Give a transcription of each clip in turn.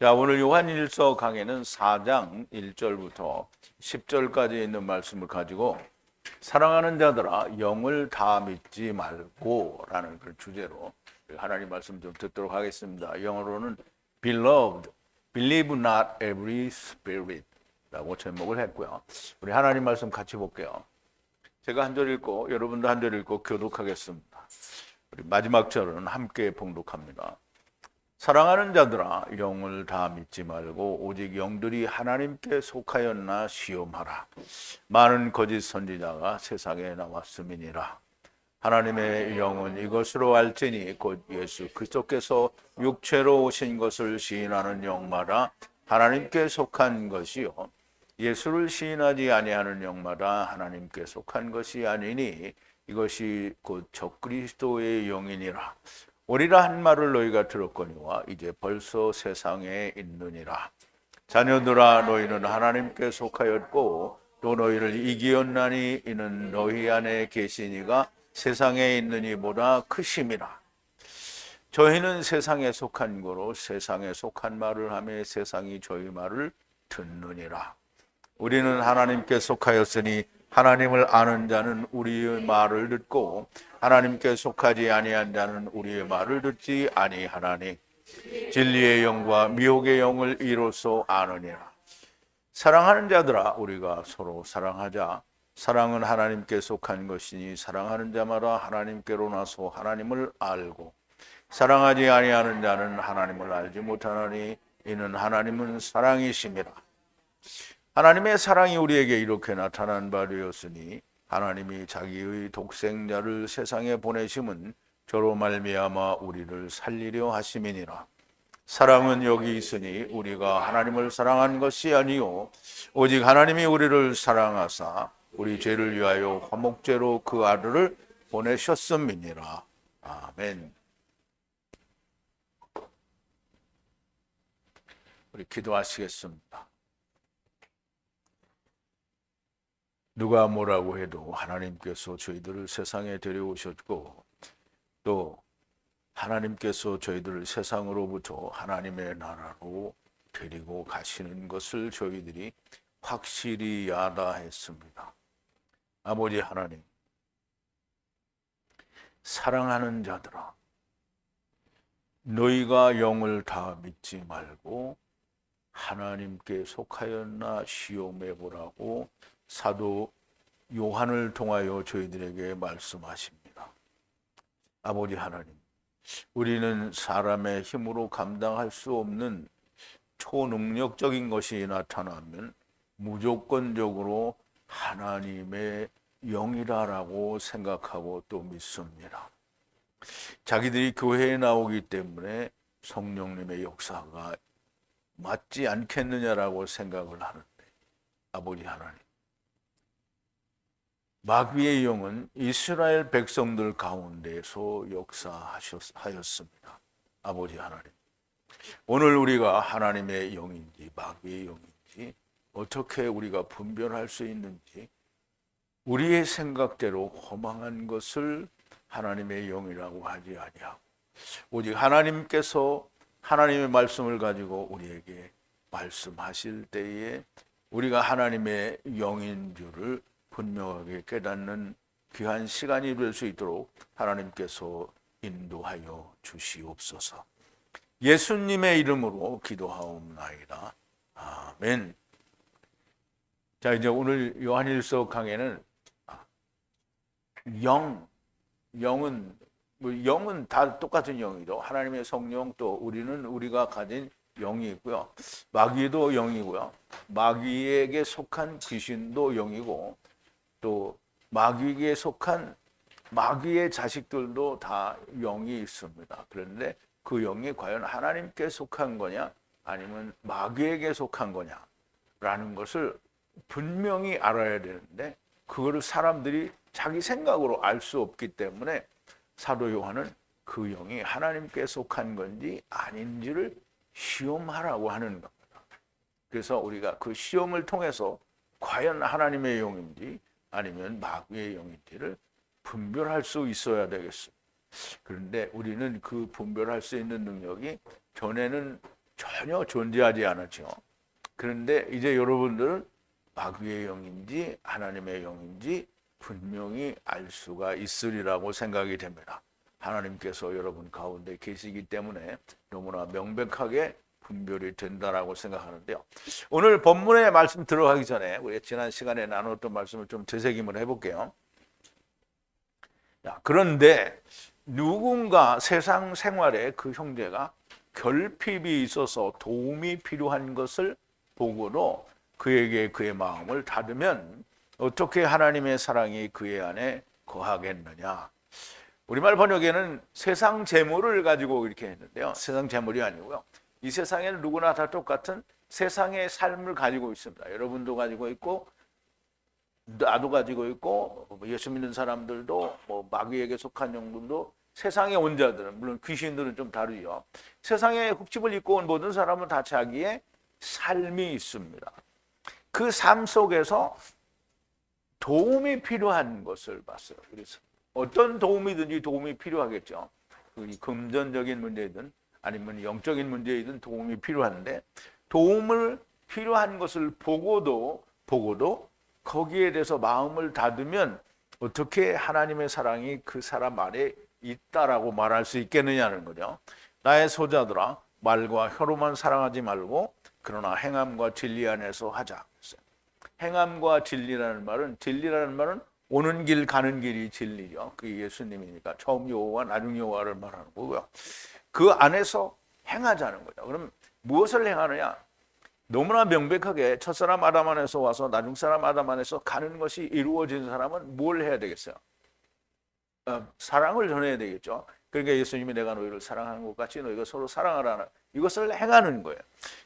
자, 오늘 요한일서 강해는 4장 1절부터 10절까지 있는 말씀을 가지고 사랑하는 자들아 영을 다 믿지 말고 라는 그 주제로 하나님 말씀 좀 듣도록 하겠습니다. 영어로는 Beloved, believe not every spirit 라고 제목을 했고요. 우리 하나님 말씀 같이 볼게요. 제가 한 절 읽고 여러분도 한 절 읽고 교독하겠습니다. 우리 마지막 절은 함께 봉독합니다. 사랑하는 자들아 영을 다 믿지 말고 오직 영들이 하나님께 속하였나 시험하라. 많은 거짓 선지자가 세상에 나왔음이니라. 하나님의 영은 이것으로 알지니 곧 예수 그리스도께서 육체로 오신 것을 시인하는 영마다 하나님께 속한 것이요 예수를 시인하지 아니하는 영마다 하나님께 속한 것이 아니니 이것이 곧 적그리스도의 영이니라. 오리라 한 말을 너희가 들었거니와 이제 벌써 세상에 있느니라. 자녀들아 너희는 하나님께 속하였고 또 너희를 이기었나니 이는 너희 안에 계시니가 세상에 있는 이보다 크심이라. 저희는 세상에 속한 거로 세상에 속한 말을 하며 세상이 저희 말을 듣느니라. 우리는 하나님께 속하였으니 하나님을 아는 자는 우리의 말을 듣고 하나님께 속하지 아니한 자는 우리의 말을 듣지 아니하나니 진리의 영과 미혹의 영을 이로써 아느니라. 사랑하는 자들아 우리가 서로 사랑하자. 사랑은 하나님께 속한 것이니 사랑하는 자마다 하나님께로 나서 하나님을 알고 사랑하지 아니하는 자는 하나님을 알지 못하나니 이는 하나님은 사랑이심이라. 하나님의 사랑이 우리에게 이렇게 나타난 바 되었으니 하나님이 자기의 독생자를 세상에 보내심은 저로 말미암아 우리를 살리려 하심이니라. 사랑은 여기 있으니 우리가 하나님을 사랑한 것이 아니요 오직 하나님이 우리를 사랑하사 우리 죄를 위하여 화목제로 그 아들을 보내셨음이니라. 아멘. 우리 기도하시겠습니다. 누가 뭐라고 해도 하나님께서 저희들을 세상에 데려오셨고 또 하나님께서 저희들을 세상으로부터 하나님의 나라로 데리고 가시는 것을 저희들이 확실히 야다했습니다. 아버지 하나님, 사랑하는 자들아, 너희가 영을 다 믿지 말고 하나님께 속하였나 시험해 보라고 사도 요한을 통하여 저희들에게 말씀하십니다. 아버지 하나님, 우리는 사람의 힘으로 감당할 수 없는 초능력적인 것이 나타나면 무조건적으로 하나님의 영이라고 생각하고 또 믿습니다. 자기들이 교회에 나오기 때문에 성령님의 역사가 맞지 않겠느냐라고 생각을 하는데 아버지 하나님, 마귀의 영은 이스라엘 백성들 가운데서 역사하였습니다. 아버지 하나님, 오늘 우리가 하나님의 영인지 마귀의 영인지 어떻게 우리가 분별할 수 있는지 우리의 생각대로 허망한 것을 하나님의 영이라고 하지 아니하고 오직 하나님께서 하나님의 말씀을 가지고 우리에게 말씀하실 때에 우리가 하나님의 영인 줄을 분명하게 깨닫는 귀한 시간이 될 수 있도록 하나님께서 인도하여 주시옵소서. 예수님의 이름으로 기도하옵나이다. 아멘. 자, 이제 오늘 요한일서 강해는 영은 영은 다 똑같은 영이죠. 하나님의 성령 또 우리가 가진 영이 있고요. 마귀도 영이고요. 마귀에게 속한 귀신도 영이고 또 마귀에게 속한 마귀의 자식들도 다 영이 있습니다. 그런데 그 영이 과연 하나님께 속한 거냐 아니면 마귀에게 속한 거냐라는 것을 분명히 알아야 되는데 그거를 사람들이 자기 생각으로 알 수 없기 때문에 사도 요한은 그 영이 하나님께 속한 건지 아닌지를 시험하라고 하는 겁니다. 그래서 우리가 그 시험을 통해서 과연 하나님의 영인지 아니면 마귀의 영인지를 분별할 수 있어야 되겠습니다. 그런데 우리는 그 분별할 수 있는 능력이 전에는 전혀 존재하지 않았죠. 그런데 이제 여러분들은 마귀의 영인지 하나님의 영인지 분명히 알 수가 있으리라고 생각이 됩니다. 하나님께서 여러분 가운데 계시기 때문에 너무나 명백하게 분별이 된다라고 생각하는데요. 오늘 본문의 말씀 들어가기 전에 우리 지난 시간에 나눴던 말씀을 좀 되새김을 해볼게요. 그런데 누군가 세상 생활에 그 형제가 결핍이 있어서 도움이 필요한 것을 보고도 그에게 그의 마음을 닫으면 어떻게 하나님의 사랑이 그의 안에 거하겠느냐. 우리말 번역에는 세상 재물을 가지고 이렇게 했는데요. 세상 재물이 아니고요. 이 세상에는 누구나 다 똑같은 세상의 삶을 가지고 있습니다. 여러분도 가지고 있고 나도 가지고 있고 예수 믿는 사람들도 마귀에게 속한 영들도 세상에 온 자들은 물론 귀신들은 좀 다르죠. 세상에 흙집을 입고 온 모든 사람은 다 자기의 삶이 있습니다. 그 삶 속에서 도움이 필요한 것을 봤어요. 그래서 어떤 도움이든지 도움이 필요하겠죠. 금전적인 문제든 아니면 영적인 문제이든 도움이 필요한데 도움을 필요한 것을 보고도 거기에 대해서 마음을 닫으면 어떻게 하나님의 사랑이 그 사람 안에 있다라고 말할 수 있겠느냐는 거죠. 나의 소자들아 말과 혀로만 사랑하지 말고 그러나 행함과 진리 안에서 하자. 행함과 진리라는 말은 오는 길 가는 길이 진리죠. 그게 예수님이니까 처음 여호와 나중 여호와를 말하는 거고요. 그 안에서 행하자는 거죠. 그럼 무엇을 행하느냐? 너무나 명백하게 첫사람 아담 안에서 와서 나중 사람 아담 안에서 가는 것이 이루어진 사람은 뭘 해야 되겠어요? 사랑을 전해야 되겠죠. 그러니까 예수님이 내가 너희를 사랑하는 것 같이 너희가 서로 사랑하라는 이것을 행하는 거예요.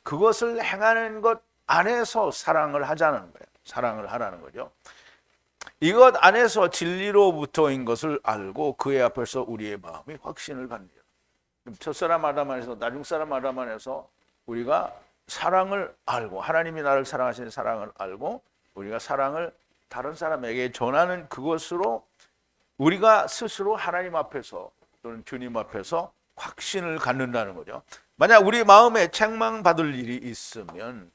그것을 행하는 것 안에서 사랑을 하자는 거예요. 사랑을 하라는 거죠. 이것 안에서 진리로부터인 것을 알고 그의 앞에서 우리의 마음이 확신을 갖는다. 첫사람 아담 안에서 나중 사람 아담 안에서 우리가 사랑을 알고 하나님이 나를 사랑하시는 사랑을 알고 우리가 사랑을 다른 사람에게 전하는 그것으로 우리가 스스로 하나님 앞에서 또는 주님 앞에서 확신을 갖는다는 거죠. 만약 우리 마음에 책망받을 일이 있으면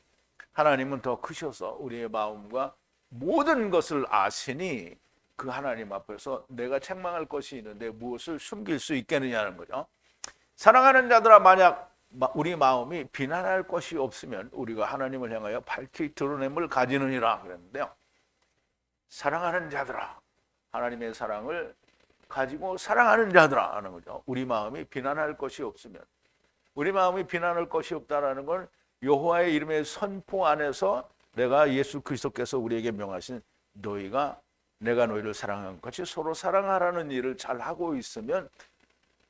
하나님은 더 크셔서 우리의 마음과 모든 것을 아시니 그 하나님 앞에서 내가 책망할 것이 있는데 무엇을 숨길 수 있겠느냐는 거죠. 사랑하는 자들아 만약 우리 마음이 비난할 것이 없으면 우리가 하나님을 향하여 밝히 드러냄을 가지느니라 그랬는데요. 사랑하는 자들아 하나님의 사랑을 가지고 사랑하는 자들아 하는 거죠. 우리 마음이 비난할 것이 없으면 우리 마음이 비난할 것이 없다라는 건 여호와의 이름의 선포 안에서 내가 예수 그리스도께서 우리에게 명하신 너희가 내가 너희를 사랑한 것 같이 서로 사랑하라는 일을 잘 하고 있으면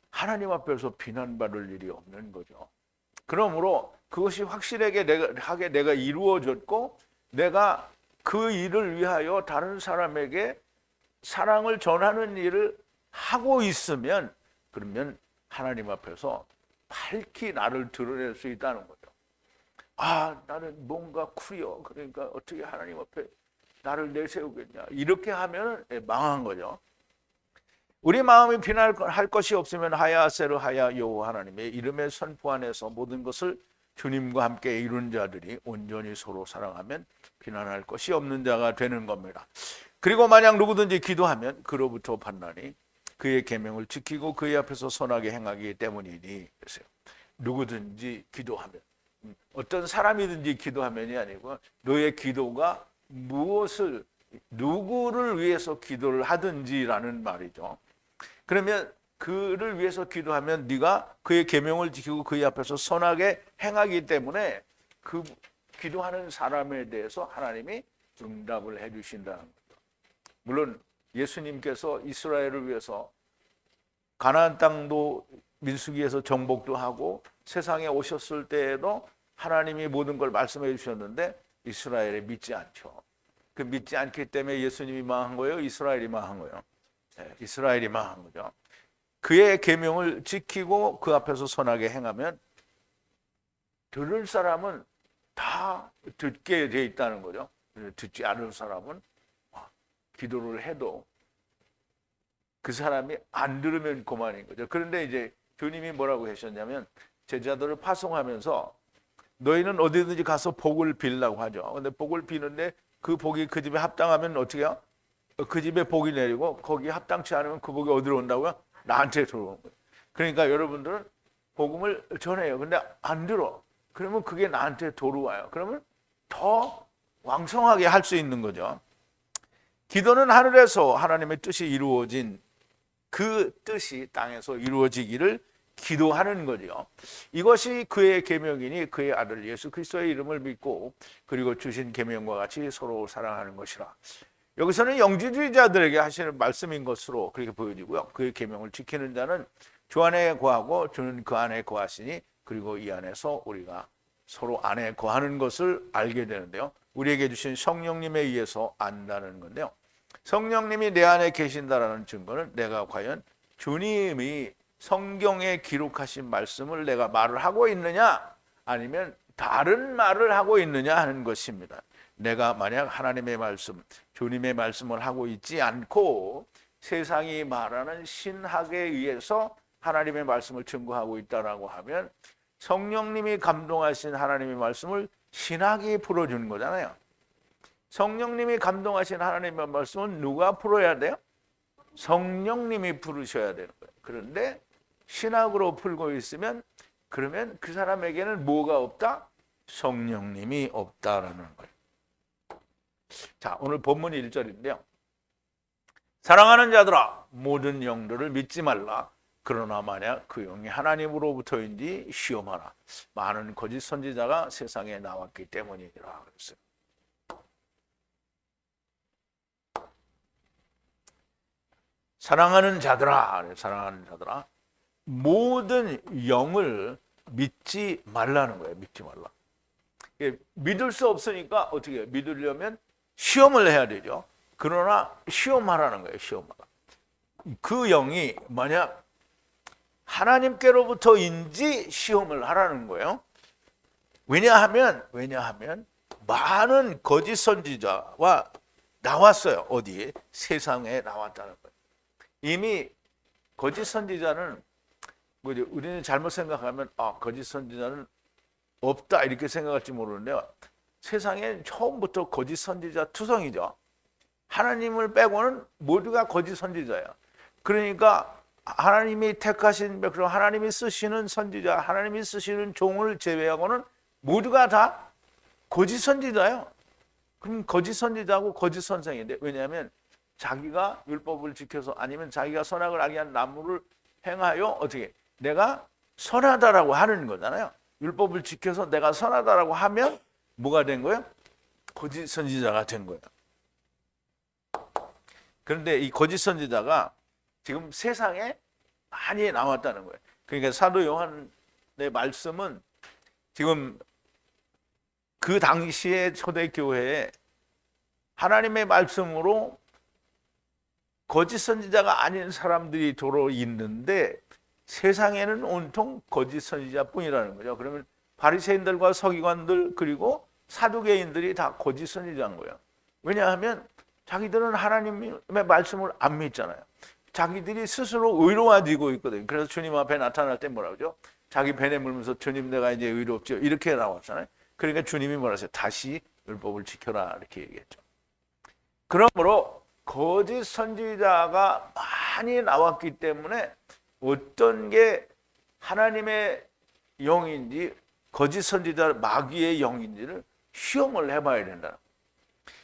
하나님 앞에서 비난받을 일이 없는 거죠. 그러므로 그것이 확실하게 내가 이루어졌고 내가 그 일을 위하여 다른 사람에게 사랑을 전하는 일을 하고 있으면 그러면 하나님 앞에서 밝히 나를 드러낼 수 있다는 거죠. 나는 뭔가 쿨이요. 그러니까 어떻게 하나님 앞에 나를 내세우겠냐. 이렇게 하면 망한 거죠. 우리 마음이 비난할 것이 없으면 하야세르 하야 여호와 하나님의 이름의 선포 안에서 모든 것을 주님과 함께 이룬 자들이 온전히 서로 사랑하면 비난할 것이 없는 자가 되는 겁니다. 그리고 만약 누구든지 기도하면 그로부터 판단이 그의 계명을 지키고 그의 앞에서 선하게 행하기 때문이니 그래서 누구든지 기도하면 어떤 사람이든지 기도하면이 아니고 너의 기도가 무엇을 누구를 위해서 기도를 하든지라는 말이죠. 그러면 그를 위해서 기도하면 네가 그의 계명을 지키고 그의 앞에서 선하게 행하기 때문에 그 기도하는 사람에 대해서 하나님이 응답을 해 주신다는 거죠. 물론 예수님께서 이스라엘을 위해서 가나안 땅도 민수기에서 정복도 하고 세상에 오셨을 때에도 하나님이 모든 걸 말씀해 주셨는데 이스라엘이 믿지 않죠. 그 믿지 않기 때문에 예수님이 망한 거예요? 이스라엘이 망한 거예요? 네, 이스라엘이 망한 거죠. 그의 계명을 지키고 그 앞에서 선하게 행하면 들을 사람은 다 듣게 돼 있다는 거죠. 듣지 않을 사람은 기도를 해도 그 사람이 안 들으면 그만인 거죠. 그런데 이제 주님이 뭐라고 하셨냐면 제자들을 파송하면서 너희는 어디든지 가서 복을 빌라고 하죠. 근데 복을 비는데 그 복이 그 집에 합당하면 어떻게 해요? 그 집에 복이 내리고 거기 합당치 않으면 그 복이 어디로 온다고요? 나한테 들어오는 거예요. 그러니까 여러분들은 복음을 전해요. 근데 안 들어. 그러면 그게 나한테 돌아와요. 그러면 더 왕성하게 할 수 있는 거죠. 기도는 하늘에서 하나님의 뜻이 이루어진 그 뜻이 땅에서 이루어지기를 기도하는 거죠. 이것이 그의 계명이니 그의 아들 예수 그리스도의 이름을 믿고 그리고 주신 계명과 같이 서로 사랑하는 것이라. 여기서는 영지주의자들에게 하시는 말씀인 것으로 그렇게 보여지고요. 그의 계명을 지키는 자는 주 안에 거하고 주는 그 안에 거하시니 그리고 이 안에서 우리가 서로 안에 거하는 것을 알게 되는데요. 우리에게 주신 성령님에 의해서 안다는 건데요. 성령님이 내 안에 계신다라는 증거는 내가 과연 주님이 성경에 기록하신 말씀을 내가 말을 하고 있느냐 아니면 다른 말을 하고 있느냐 하는 것입니다. 내가 만약 하나님의 말씀, 주님의 말씀을 하고 있지 않고 세상이 말하는 신학에 의해서 하나님의 말씀을 증거하고 있다라고 하면 성령님이 감동하신 하나님의 말씀을 신학이 풀어주는 거잖아요. 성령님이 감동하신 하나님의 말씀은 누가 풀어야 돼요? 성령님이 풀으셔야 되는 거예요. 그런데 신학으로 풀고 있으면 그러면 그 사람에게는 뭐가 없다? 성령님이 없다라는 거예요. 자, 오늘 본문 1절인데요. 사랑하는 자들아 모든 영들을 믿지 말라. 그러나 만약 그 영이 하나님으로부터인지 시험하라. 많은 거짓 선지자가 세상에 나왔기 때문이라 그랬어요. 사랑하는 자들아, 사랑하는 자들아, 모든 영을 믿지 말라는 거예요. 믿지 말라. 믿을 수 없으니까 어떻게 해요? 믿으려면 시험을 해야 되죠. 그러나 시험하라는 거예요. 시험하라. 그 영이 만약 하나님께로부터인지 시험을 하라는 거예요. 왜냐하면 많은 거짓 선지자와 나왔어요. 어디에? 세상에 나왔다는 거예요. 이미 거짓 선지자는 우리는 잘못 생각하면 거짓 선지자는 없다 이렇게 생각할지 모르는데요. 세상엔 처음부터 거짓 선지자 투성이죠. 하나님을 빼고는 모두가 거짓 선지자예요. 그러니까 하나님이 택하신 백성, 하나님이 쓰시는 선지자, 하나님이 쓰시는 종을 제외하고는 모두가 다 거짓 선지자예요. 그럼 거짓 선지자고 거짓 선생인데, 왜냐하면 자기가 율법을 지켜서 아니면 자기가 선악을 알게 한 나무를 행하여 어떻게 내가 선하다라고 하는 거잖아요. 율법을 지켜서 내가 선하다라고 하면 뭐가 된 거예요? 거짓 선지자가 된 거예요. 그런데 이 거짓 선지자가 지금 세상에 많이 나왔다는 거예요. 그러니까 사도 요한의 말씀은 지금 그 당시의 초대교회에 하나님의 말씀으로 거짓 선지자가 아닌 사람들이 도로 있는데 세상에는 온통 거짓 선지자뿐이라는 거죠. 그러면 바리새인들과 서기관들 그리고 사두개인들이 다 거짓 선지자인 거예요. 왜냐하면 자기들은 하나님의 말씀을 안 믿잖아요. 자기들이 스스로 의로워지고 있거든요. 그래서 주님 앞에 나타날 때 뭐라 그러죠? 자기 배에 물면서 주님 내가 이제 의롭죠. 이렇게 나왔잖아요. 그러니까 주님이 뭐라 하세요? 다시 율법을 지켜라 이렇게 얘기했죠. 그러므로 거짓 선지자가 많이 나왔기 때문에 어떤 게 하나님의 영인지 거짓 선지자 마귀의 영인지를 시험을 해봐야 된다.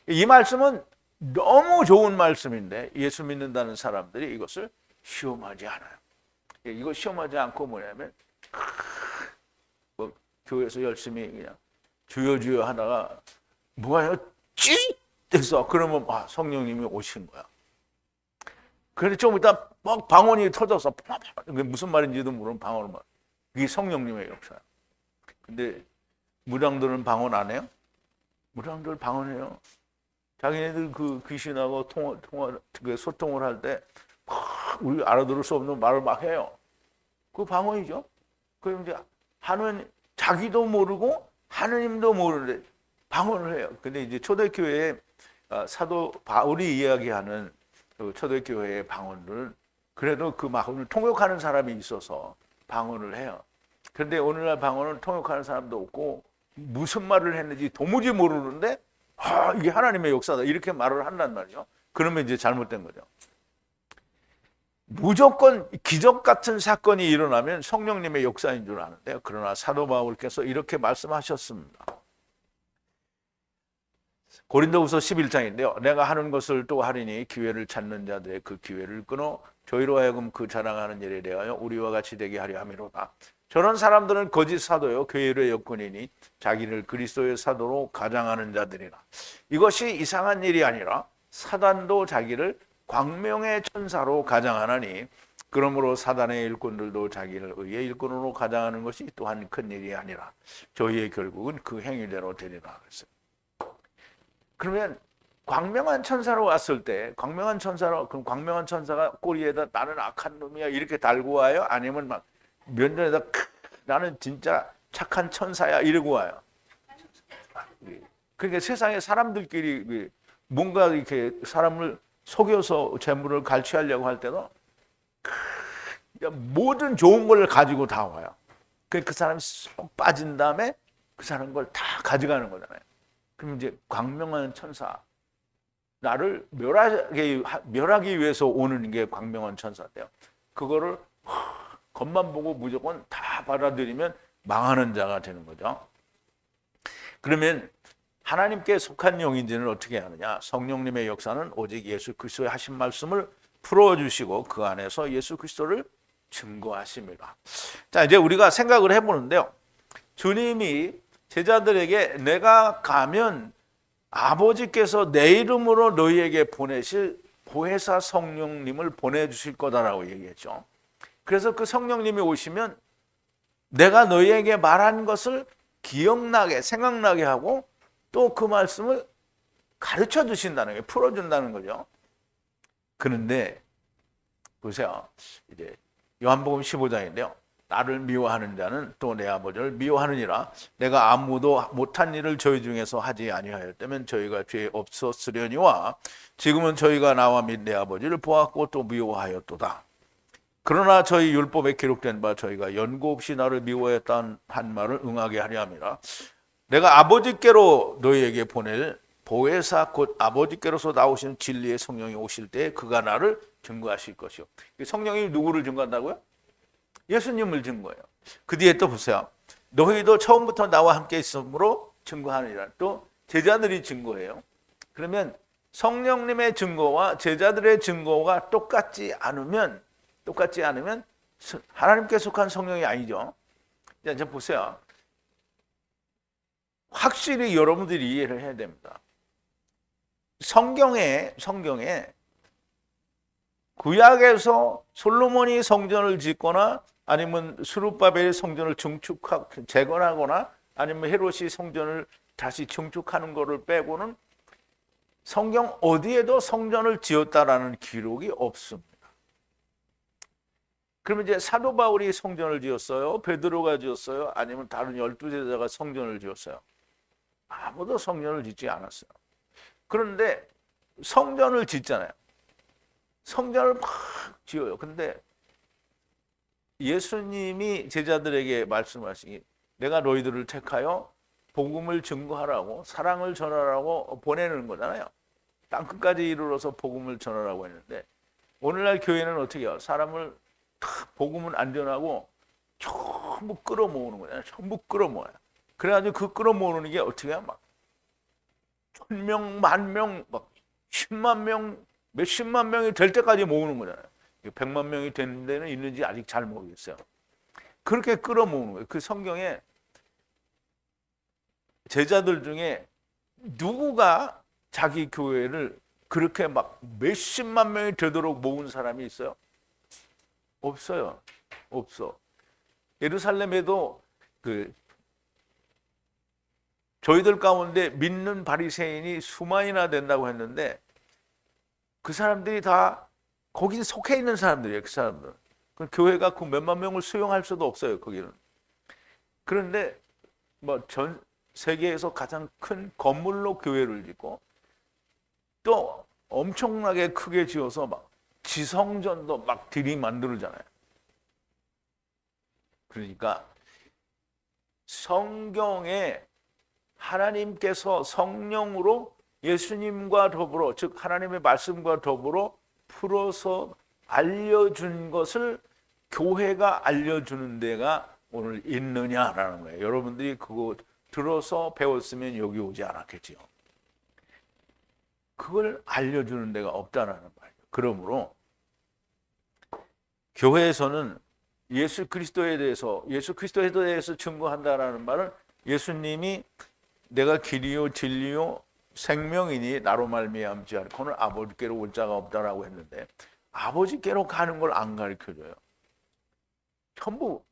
이 말씀은 너무 좋은 말씀인데 예수 믿는다는 사람들이 이것을 시험하지 않아요. 이거 시험하지 않고 뭐냐면 교회에서 열심히 그냥 주여 주여 하다가 뭐가 찌 됐어. 그러면 성령님이 오신 거야. 그런데 좀 이따 막 방언이 터져서 그게 무슨 말인지도 모르는 방언을 말. 그게 성령님의 역사야. 근데 무당들은 방언 안 해요? 무당들 방언해요. 자기네들 그 귀신하고 소통을 할 때 우리 알아들을 수 없는 말을 막 해요. 그 방언이죠. 그럼 이제 하는 자기도 모르고 하느님도 모르는데 방언을 해요. 근데 이제 초대교회에 사도 바울이 이야기하는 그 초대교회의 방언들은 그래도 그 방언을 통역하는 사람이 있어서 방언을 해요. 그런데 오늘날 방언은 통역하는 사람도 없고 무슨 말을 했는지 도무지 모르는데 이게 하나님의 역사다 이렇게 말을 한단 말이죠. 그러면 이제 잘못된 거죠. 무조건 기적 같은 사건이 일어나면 성령님의 역사인 줄 아는데요. 그러나 사도 바울께서 이렇게 말씀하셨습니다. 고린도후서 11장인데요. 내가 하는 것을 또 하리니 기회를 찾는 자들의 그 기회를 끊어 저희로 하여금 그 자랑하는 일에 대하여 우리와 같이 되게 하려 함이로다. 저런 사람들은 거짓 사도요 교회의 여건이니 자기를 그리스도의 사도로 가장하는 자들이라. 이것이 이상한 일이 아니라 사단도 자기를 광명의 천사로 가장하나니 그러므로 사단의 일꾼들도 자기를 의의 일꾼으로 가장하는 것이 또한 큰 일이 아니라 저희의 결국은 그 행위대로 되리라 그랬어요. 그러면 광명한 천사로 왔을 때 광명한 천사로 그럼 광명한 천사가 꼬리에다 나는 악한 놈이야 이렇게 달고 와요? 아니면 막 면전에다 나는 진짜 착한 천사야 이러고 와요? 그러니까 세상에 사람들끼리 뭔가 이렇게 사람을 속여서 재물을 갈취하려고 할 때도 모든 좋은 걸 가지고 다 와요. 그 사람이 쏙 빠진 다음에 그 사람 걸 다 가져가는 거잖아요. 그럼 이제 광명한 천사 나를 멸하기 위해서 오는 게 광명한 천사인데요. 그거를 겉만 보고 무조건 다 받아들이면 망하는 자가 되는 거죠. 그러면 하나님께 속한 영인지는 어떻게 하느냐? 성령님의 역사는 오직 예수 그리스도의 하신 말씀을 풀어주시고 그 안에서 예수 그리스도를 증거하십니다. 자, 이제 우리가 생각을 해보는데요. 주님이 제자들에게 내가 가면 아버지께서 내 이름으로 너희에게 보내실 보혜사 성령님을 보내주실 거다라고 얘기했죠. 그래서 그 성령님이 오시면 내가 너희에게 말한 것을 기억나게 생각나게 하고 또 그 말씀을 가르쳐 주신다는 거예요. 풀어준다는 거죠. 그런데 보세요. 이제 요한복음 15장인데요. 나를 미워하는 자는 또 내 아버지를 미워하느니라. 내가 아무도 못한 일을 저희 중에서 하지 아니하였다면 저희가 죄 없었으려니와 지금은 저희가 나와 및 내 아버지를 보았고 또 미워하였도다. 그러나 저희 율법에 기록된 바 저희가 연고 없이 나를 미워했다는 한 말을 응하게 하려 함이라. 내가 아버지께로 너희에게 보낼 보혜사 곧 아버지께로서 나오신 진리의 성령이 오실 때 그가 나를 증거하실 것이요. 성령이 누구를 증거한다고요? 예수님을 증거해요. 그 뒤에 또 보세요. 너희도 처음부터 나와 함께 있으므로 증거하느니라. 또 제자들이 증거해요. 그러면 성령님의 증거와 제자들의 증거가 똑같지 않으면 하나님께 속한 성령이 아니죠. 자, 보세요. 확실히 여러분들이 이해를 해야 됩니다. 성경에 구약에서 솔로몬이 성전을 짓거나 아니면 스룹바벨의 성전을 재건하거나 아니면 헤롯이 성전을 다시 증축하는 것을 빼고는 성경 어디에도 성전을 지었다라는 기록이 없습니다. 그러면 이제 사도 바울이 성전을 지었어요? 베드로가 지었어요? 아니면 다른 12제자가 성전을 지었어요? 아무도 성전을 짓지 않았어요. 그런데 성전을 짓잖아요. 성전을 막 지어요. 근데 예수님이 제자들에게 말씀하시기 내가 너희들을 택하여 복음을 증거하라고 사랑을 전하라고 보내는 거잖아요. 땅끝까지 이르러서 복음을 전하라고 했는데 오늘날 교회는 어떻게 해요? 사람을 복음은 안 전하고 전부 끌어모으는 거잖아요. 전부 끌어모아요. 그래가지고 그 끌어모으는 게 어떻게 해요? 막 1000명, 10,000명, 막 10만 명, 몇십만 명이 될 때까지 모으는 거잖아요. 100만 명이 되는 데는 있는지 아직 잘 모르겠어요. 그렇게 끌어모으는 거예요. 그 성경에 제자들 중에 누구가 자기 교회를 그렇게 막 몇십만 명이 되도록 모은 사람이 있어요? 없어요. 없어. 예루살렘에도 저희들 가운데 믿는 바리새인이 수만이나 된다고 했는데 그 사람들이 다 거기 속해 있는 사람들이에요. 그 사람들. 교회가 그 몇만 명을 수용할 수도 없어요. 거기는. 그런데 뭐 전 세계에서 가장 큰 건물로 교회를 짓고 또 엄청나게 크게 지어서 막 지성전도 막 들이만들잖아요. 그러니까 성경에 하나님께서 성령으로 예수님과 더불어, 즉 하나님의 말씀과 더불어 풀어서 알려준 것을 교회가 알려주는 데가 오늘 있느냐라는 거예요. 여러분들이 그거 들어서 배웠으면 여기 오지 않았겠지요. 그걸 알려주는 데가 없다라는 말이에요. 그러므로 교회에서는 예수 그리스도에 대해서 증거한다라는 말은 예수님이 내가 길이요 진리요 생명이니 나로 말미암지 않고는 아버지께로 올 자가 없다라고 했는데 아버지께로 가는 걸 안 가르쳐줘요. 전부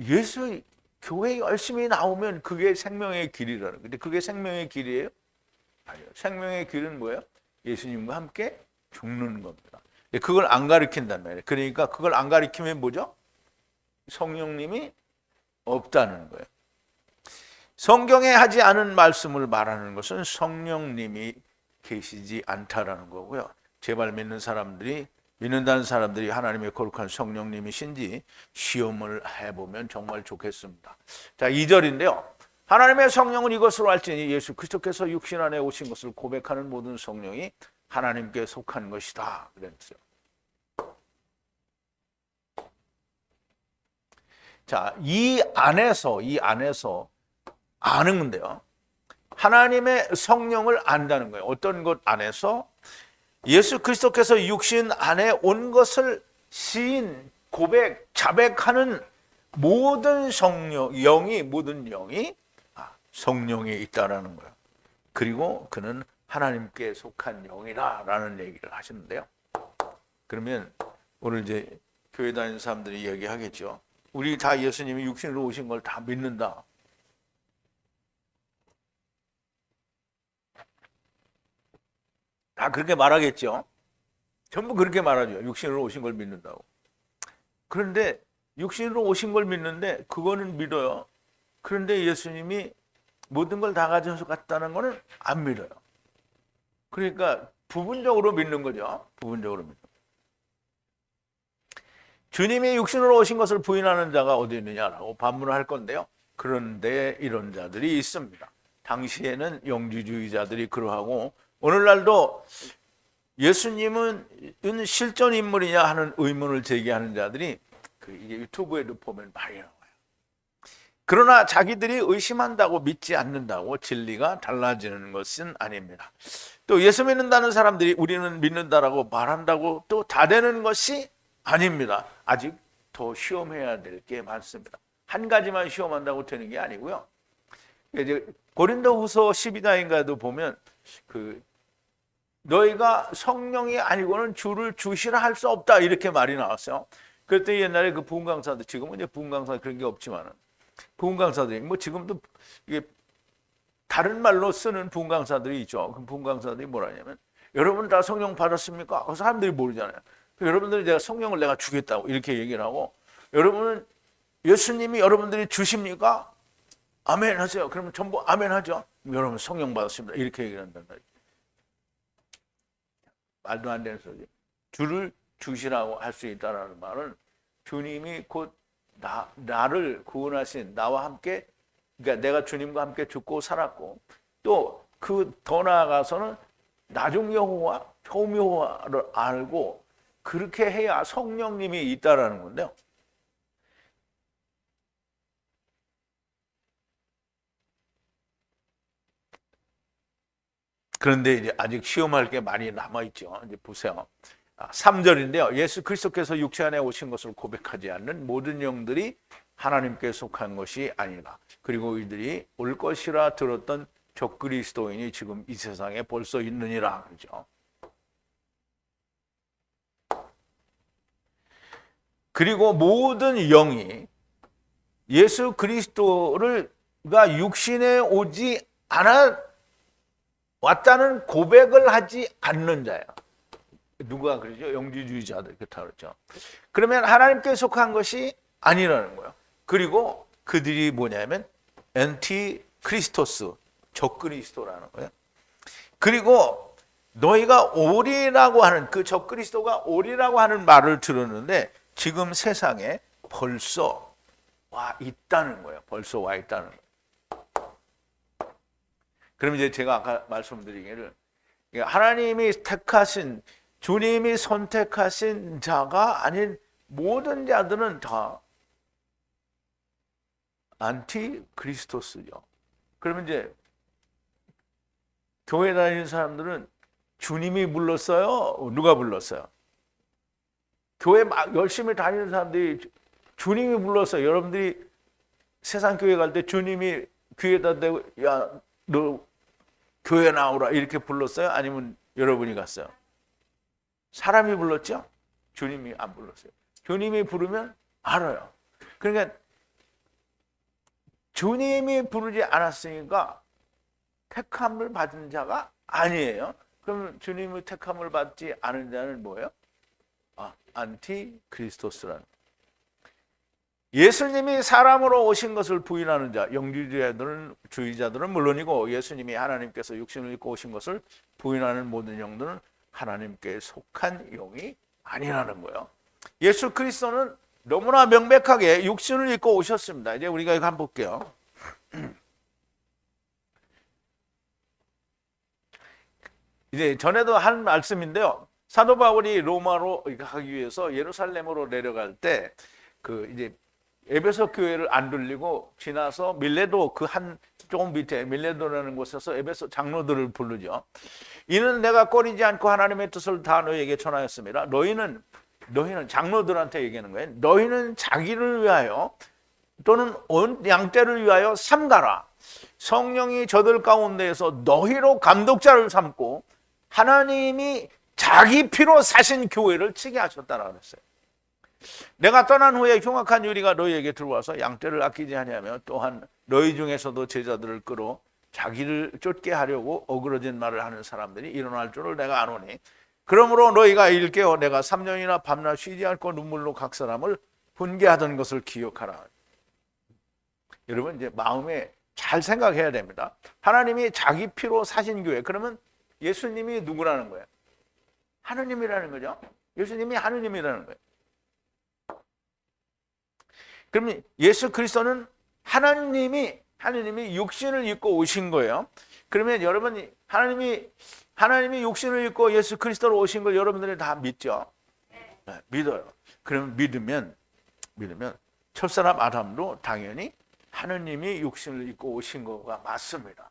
예수 교회에 열심히 나오면 그게 생명의 길이라는. 근데 그게 생명의 길이에요? 아니요. 생명의 길은 뭐예요? 예수님과 함께 죽는 겁니다. 그걸 안 가르친단 말이에요. 그러니까 그걸 안 가르치면 뭐죠? 성령님이 없다는 거예요. 성경에 하지 않은 말씀을 말하는 것은 성령님이 계시지 않다라는 거고요. 제발 믿는다는 사람들이 하나님의 거룩한 성령님이신지 시험을 해보면 정말 좋겠습니다. 자, 2절인데요. 하나님의 성령은 이것으로 알지니 예수 그리스도께서 육신 안에 오신 것을 고백하는 모든 성령이 하나님께 속한 것이다. 그랬어요. 자, 이 안에서 아는 건데요. 하나님의 성령을 안다는 거예요. 어떤 것 안에서? 예수 그리스도께서 육신 안에 온 것을 시인, 고백, 자백하는 모든 모든 영이 성령에 있다라는 거예요. 그리고 그는 하나님께 속한 영이다라는 얘기를 하시는데요. 그러면 오늘 이제 교회 다니는 사람들이 얘기하겠죠. 우리 다 예수님이 육신으로 오신 걸 다 믿는다. 다 그렇게 말하겠죠. 전부 그렇게 말하죠. 육신으로 오신 걸 믿는다고. 그런데 육신으로 오신 걸 믿는데 그거는 믿어요. 그런데 예수님이 모든 걸 다 가져서 갔다는 거는 안 믿어요. 그러니까 부분적으로 믿는 거죠. 부분적으로 믿는 거죠. 주님이 육신으로 오신 것을 부인하는 자가 어디 있느냐라고 반문을 할 건데요. 그런데 이런 자들이 있습니다. 당시에는 영지주의자들이 그러하고 오늘날도 예수님은 실존 인물이냐 하는 의문을 제기하는 자들이 이게 유튜브에도 보면 많이 나와요. 그러나 자기들이 의심한다고 믿지 않는다고 진리가 달라지는 것은 아닙니다. 또 예수 믿는다는 사람들이 우리는 믿는다라고 말한다고 또 다 되는 것이 아닙니다. 아직 더 시험해야 될 게 많습니다. 한 가지만 시험한다고 되는 게 아니고요. 이제 고린도후서 12장인가도 보면 너희가 성령이 아니고는 주를 주시라 할 수 없다 이렇게 말이 나왔어요. 그때 옛날에 그 부흥 강사들, 지금은 이제 부흥 강사 그런 게 없지만은 부흥 강사들이 뭐 지금도 이게 다른 말로 쓰는 부흥 강사들이 있죠. 그 부흥 강사들이 뭐라냐면 여러분 다 성령 받았습니까? 그 사람들이 모르잖아요. 여러분들이 내가 성령을 내가 주겠다고 이렇게 얘기를 하고 여러분은 예수님이 여러분들이 주십니까? 아멘 하세요. 그러면 전부 아멘 하죠. 여러분 성령 받았습니다. 이렇게 얘기를 한단 말이에요. 말도 안 되는 소리. 주를 주시라고 할 수 있다는 말은 주님이 곧 나를 구원하신 나와 함께, 그러니까 내가 주님과 함께 죽고 살았고 또 그 더 나아가서는 나중 여호와, 처음 여호와를 알고 그렇게 해야 성령님이 있다라는 건데요. 그런데 이제 아직 시험할 게 많이 남아있죠. 이제 보세요. 3절인데요. 예수 그리스도께서 육체 안에 오신 것을 고백하지 않는 모든 영들이 하나님께 속한 것이 아니라 그리고 이들이 올 것이라 들었던 적그리스도인이 지금 이 세상에 벌써 있느니라. 그죠? 그리고 모든 영이 예수 그리스도가 육신에 오지 않아 왔다는 고백을 하지 않는 자예요. 누가 그러죠? 영지주의자들 그렇다 그러죠. 그러면 하나님께 속한 것이 아니라는 거예요. 그리고 그들이 뭐냐면 엔티크리스토스, 적그리스도라는 거예요. 그리고 너희가 오리라고 하는 그 적그리스도가 오리라고 하는 말을 들었는데 지금 세상에 벌써 와 있다는 거예요. 벌써 와 있다는 거예요. 그럼 이제 제가 아까 말씀드리기를 하나님이 택하신, 주님이 선택하신 자가 아닌 모든 자들은 다 안티크리스토스죠. 그러면 이제 교회 다니는 사람들은 주님이 불렀어요? 누가 불렀어요? 교회 막 열심히 다니는 사람들이 주님이 불렀어요. 여러분들이 세상 교회 갈 때 주님이 귀에다 대고 야, 너 교회 나오라 이렇게 불렀어요? 아니면 여러분이 갔어요? 사람이 불렀죠? 주님이 안 불렀어요. 주님이 부르면 알아요. 그러니까 주님이 부르지 않았으니까 택함을 받은 자가 아니에요. 그럼 주님의 택함을 받지 않은 자는 뭐예요? 안티크리스토스라는. 예수님이 사람으로 오신 것을 부인하는 자, 영주주의자들은 물론이고 예수님이 하나님께서 육신을 입고 오신 것을 부인하는 모든 영들은 하나님께 속한 영이 아니라는 거예요. 예수 그리스도는 너무나 명백하게 육신을 입고 오셨습니다. 이제 우리가 이거 한번 볼게요. 이제 전에도 한 말씀인데요. 사도 바울이 로마로 가기 위해서 예루살렘으로 내려갈 때 이제 에베소 교회를 안 들리고 지나서 밀레도 그 한 조금 밑에 밀레도라는 곳에서 에베소 장로들을 부르죠. 이는 내가 꺼리지 않고 하나님의 뜻을 다 너희에게 전하였습니다. 너희는 장로들한테 얘기하는 거예요. 너희는 자기를 위하여 또는 온 양떼를 위하여 삼가라. 성령이 저들 가운데에서 너희로 감독자를 삼고 하나님이 자기 피로 사신 교회를 치게 하셨다라고 그랬어요. 내가 떠난 후에 흉악한 유리가 너희에게 들어와서 양떼를 아끼지 아니하며 또한 너희 중에서도 제자들을 끌어 자기를 쫓게 하려고 어그러진 말을 하는 사람들이 일어날 줄을 내가 아노니 그러므로 너희가 일깨어 내가 3년이나 밤낮 쉬지 않고 눈물로 각 사람을 훈계하던 것을 기억하라. 여러분 이제 마음에 잘 생각해야 됩니다. 하나님이 자기 피로 사신 교회, 그러면 예수님이 누구라는 거예요? 하느님이라는 거죠. 예수님이 하느님이라는 거예요. 그러면 예수 그리스도는 하나님이 육신을 입고 오신 거예요. 그러면 여러분 하나님이 육신을 입고 예수 그리스도로 오신 걸 여러분들이 다 믿죠? 네, 믿어요. 그러면 믿으면 첫사람 아담도 당연히 하느님이 육신을 입고 오신 거가 맞습니다.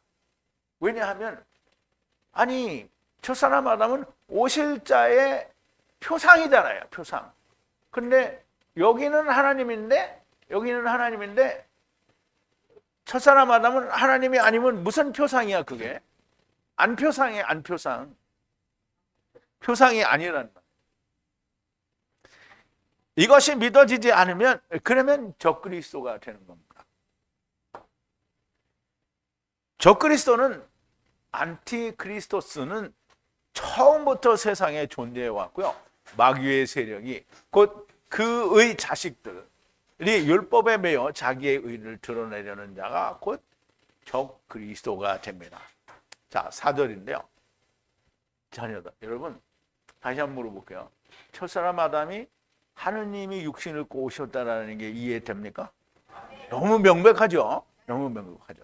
왜냐하면 첫사람 아담은 오실 자의 표상이잖아요. 표상. 근데 여기는 하나님인데 첫사람 아담은 하나님이 아니면 무슨 표상이야 그게? 안표상이에요. 안표상. 표상이 아니라는 거예요. 이것이 믿어지지 않으면 그러면 적그리스도가 되는 겁니다. 적그리스도는 안티크리스토스는 처음부터 세상에 존재해 왔고요. 마귀의 세력이 곧 그의 자식들이 율법에 매여 자기의 의를 드러내려는 자가 곧 적그리스도가 됩니다. 자, 4절인데요. 자녀들, 여러분 다시 한번 물어볼게요. 첫사람 아담이 하느님이 육신을 입고 오셨다는 게 이해됩니까? 너무 명백하죠? 너무 명백하죠.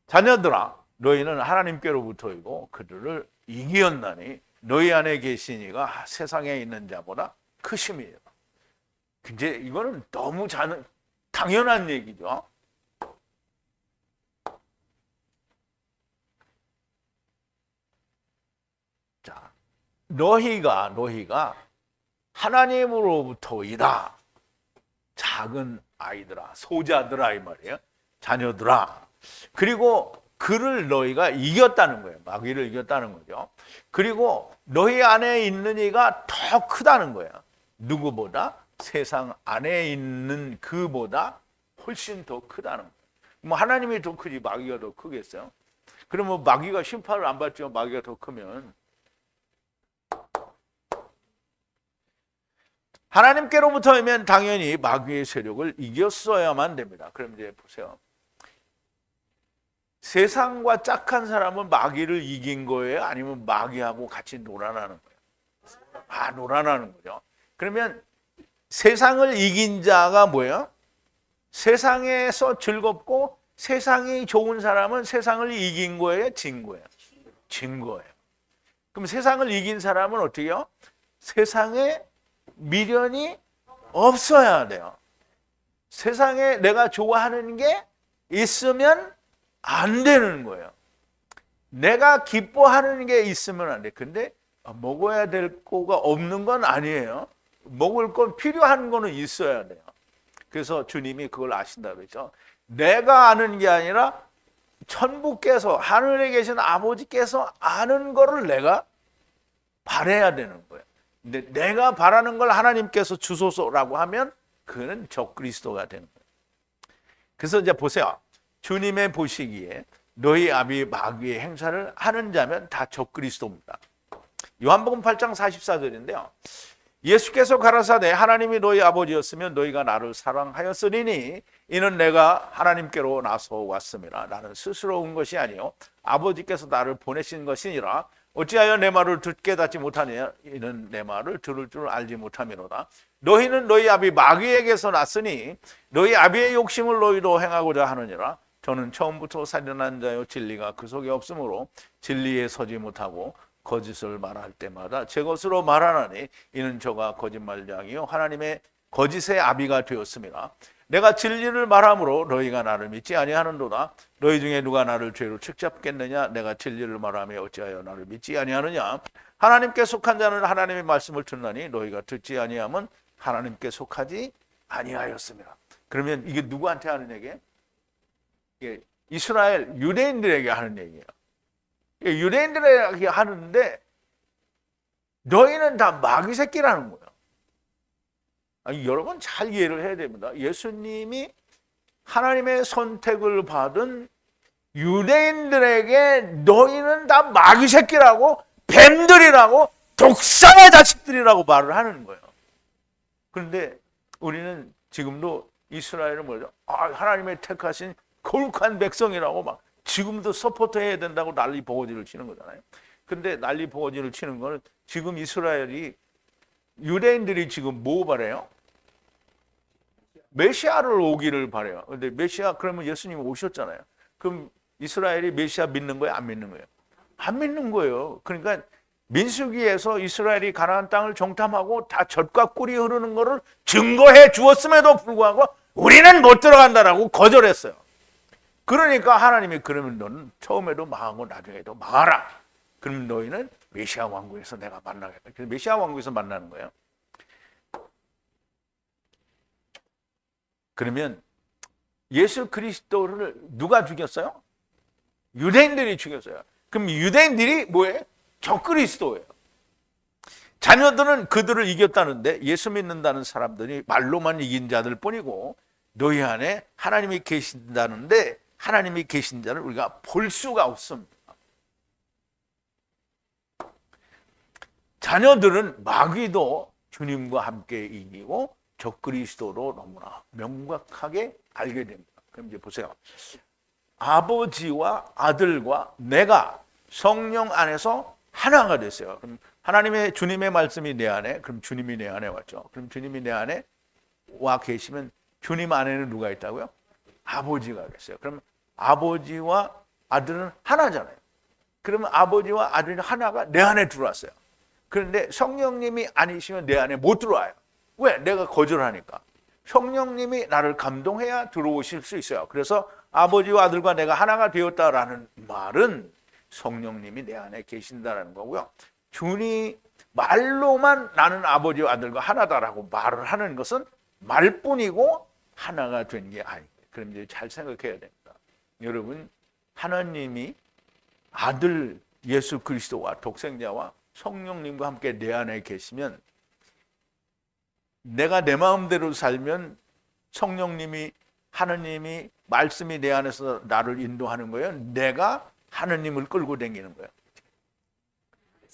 자녀들아, 너희는 하나님께로부터이고 그들을 이기었나니 너희 안에 계신 이가 세상에 있는 자보다 크심이라. 근데 이거는 너무 당연한 얘기죠. 자, 너희가 하나님으로부터이다. 작은 아이들아, 소자들아 이 말이에요. 자녀들아. 그리고 그를 너희가 이겼다는 거예요. 마귀를 이겼다는 거죠. 그리고 너희 안에 있는 이가 더 크다는 거예요. 누구보다? 세상 안에 있는 그보다 훨씬 더 크다는 거예요. 뭐 하나님이 더 크지 마귀가 더 크겠어요? 그러면 마귀가 심판을 안 받죠. 마귀가 더 크면. 하나님께로부터이면 당연히 마귀의 세력을 이겼어야만 됩니다. 그럼 이제 보세요. 세상과 짝한 마귀를 이긴 거예요? 아니면 마귀하고 같이 놀아나는 거예요? 놀아나는 거죠. 그러면 세상을 이긴 자가 뭐예요? 세상에서 즐겁고 세상이 좋은 사람은 세상을 이긴 거예요? 진 거예요? 진 거예요. 그럼 세상을 이긴 사람은 어떻게 해요? 세상에 미련이 없어야 돼요. 세상에 내가 좋아하는 게 있으면 안 되는 거예요. 내가 기뻐하는 게 있으면 안 돼. 근데 먹어야 될 거가 없는 건 아니에요. 먹을 건 필요한 거는 있어야 돼요. 그래서 주님이 그걸 아신다고 그랬죠. 내가 아는 게 아니라 천부께서, 하늘에 계신 아버지께서 아는 거를 내가 바라야 되는 거예요. 근데 내가 바라는 걸 하나님께서 주소서라고 하면 그는 적그리스도가 되는 거예요. 그래서 이제 보세요. 주님의 보시기에 너희 아비 마귀의 행사를 하는 자면 다 적그리스도입니다. 요한복음 8장 44절인데요. 예수께서 가라사대 하나님이 너희 아버지였으면 너희가 나를 사랑하였으리니 이는 내가 하나님께로 나서 왔음이라. 나는 스스로 온 것이 아니요 아버지께서 나를 보내신 것이니라. 어찌하여 내 말을 깨닫지 못하느냐. 이는 내 말을 들을 줄 알지 못함이로다. 너희는 너희 아비 마귀에게서 났으니 너희 아비의 욕심을 너희도 행하고자 하느니라. 저는 처음부터 살인한 자요 진리가 그 속에 없으므로 진리에 서지 못하고 거짓을 말할 때마다 제 것으로 말하나니 이는 저가 거짓말장이요 하나님의 거짓의 아비가 되었습니다. 내가 진리를 말함으로 너희가 나를 믿지 아니하는도다. 너희 중에 누가 나를 죄로 책잡겠느냐. 내가 진리를 말하며 어찌하여 나를 믿지 아니하느냐. 하나님께 속한 자는 하나님의 말씀을 듣나니 너희가 듣지 아니하면 하나님께 속하지 아니하였습니다. 그러면 이게 누구한테 하는 얘기예요? 이게 이스라엘 유대인들에게 하는 얘기예요. 유대인들에게 하는데 너희는 다 마귀 새끼라는 거예요. 아니, 여러분 잘 이해를 해야 됩니다. 예수님이 하나님의 선택을 받은 유대인들에게 너희는 다 마귀 새끼라고, 뱀들이라고, 독사의 자식들이라고 말을 하는 거예요. 그런데 우리는 지금도 이스라엘을 뭐죠? 하나님의 택하신 거룩한 백성이라고 막 지금도 서포트해야 된다고 난리 보고지를 치는 거잖아요. 근데 난리 보고지를 치는 거는 지금 이스라엘이, 유대인들이 지금 뭐 바래요? 메시아를 오기를 바래요. 근데 메시아, 그러면 예수님이 오셨잖아요. 그럼 이스라엘이 메시아 믿는 거예요? 안 믿는 거예요? 안 믿는 거예요. 그러니까 민수기에서 이스라엘이 가나안 땅을 정탐하고 다 젖과 꿀이 흐르는 거를 증거해 주었음에도 불구하고 우리는 못 들어간다라고 거절했어요. 그러니까 하나님이 그러면 너는 처음에도 망하고 나중에도 망하라. 그럼 너희는 메시아 왕국에서 내가 만나겠다. 그래서 메시아 왕국에서 만나는 거예요. 그러면 예수 그리스도를 누가 죽였어요? 유대인들이 죽였어요. 그럼 유대인들이 뭐예요? 적그리스도예요. 자녀들은 그들을 이겼다는데 예수 믿는다는 사람들이 말로만 이긴 자들 뿐이고 너희 안에 하나님이 계신다는데 하나님이 계신 자를 우리가 볼 수가 없습니다. 자녀들은 마귀도 주님과 함께 이기고 적그리스도로 너무나 명확하게 알게 됩니다. 그럼 이제 보세요. 아버지와 아들과 내가 성령 안에서 하나가 됐어요. 그럼 하나님의, 주님의 말씀이 내 안에, 그럼 주님이 내 안에 왔죠. 그럼 주님이 내 안에 와 계시면 주님 안에는 누가 있다고요? 아버지가 계세요. 그럼 아버지와 아들은 하나잖아요. 그러면 아버지와 아들이 하나가 내 안에 들어왔어요. 그런데 성령님이 아니시면 내 안에 못 들어와요. 왜? 내가 거절하니까. 성령님이 나를 감동해야 들어오실 수 있어요. 그래서 아버지와 아들과 내가 하나가 되었다라는 말은 성령님이 내 안에 계신다는 거고요. 주님 말로만 나는 아버지와 아들과 하나다라고 말을 하는 것은 말뿐이고 하나가 된 게 아니에요. 그럼 이제 잘 생각해야 됩니다. 여러분, 하나님이 아들 예수 그리스도와 독생자와 성령님과 함께 내 안에 계시면 내가 내 마음대로 살면 성령님이, 하나님이, 말씀이 내 안에서 나를 인도하는 거예요. 내가 하나님을 끌고 다니는 거예요.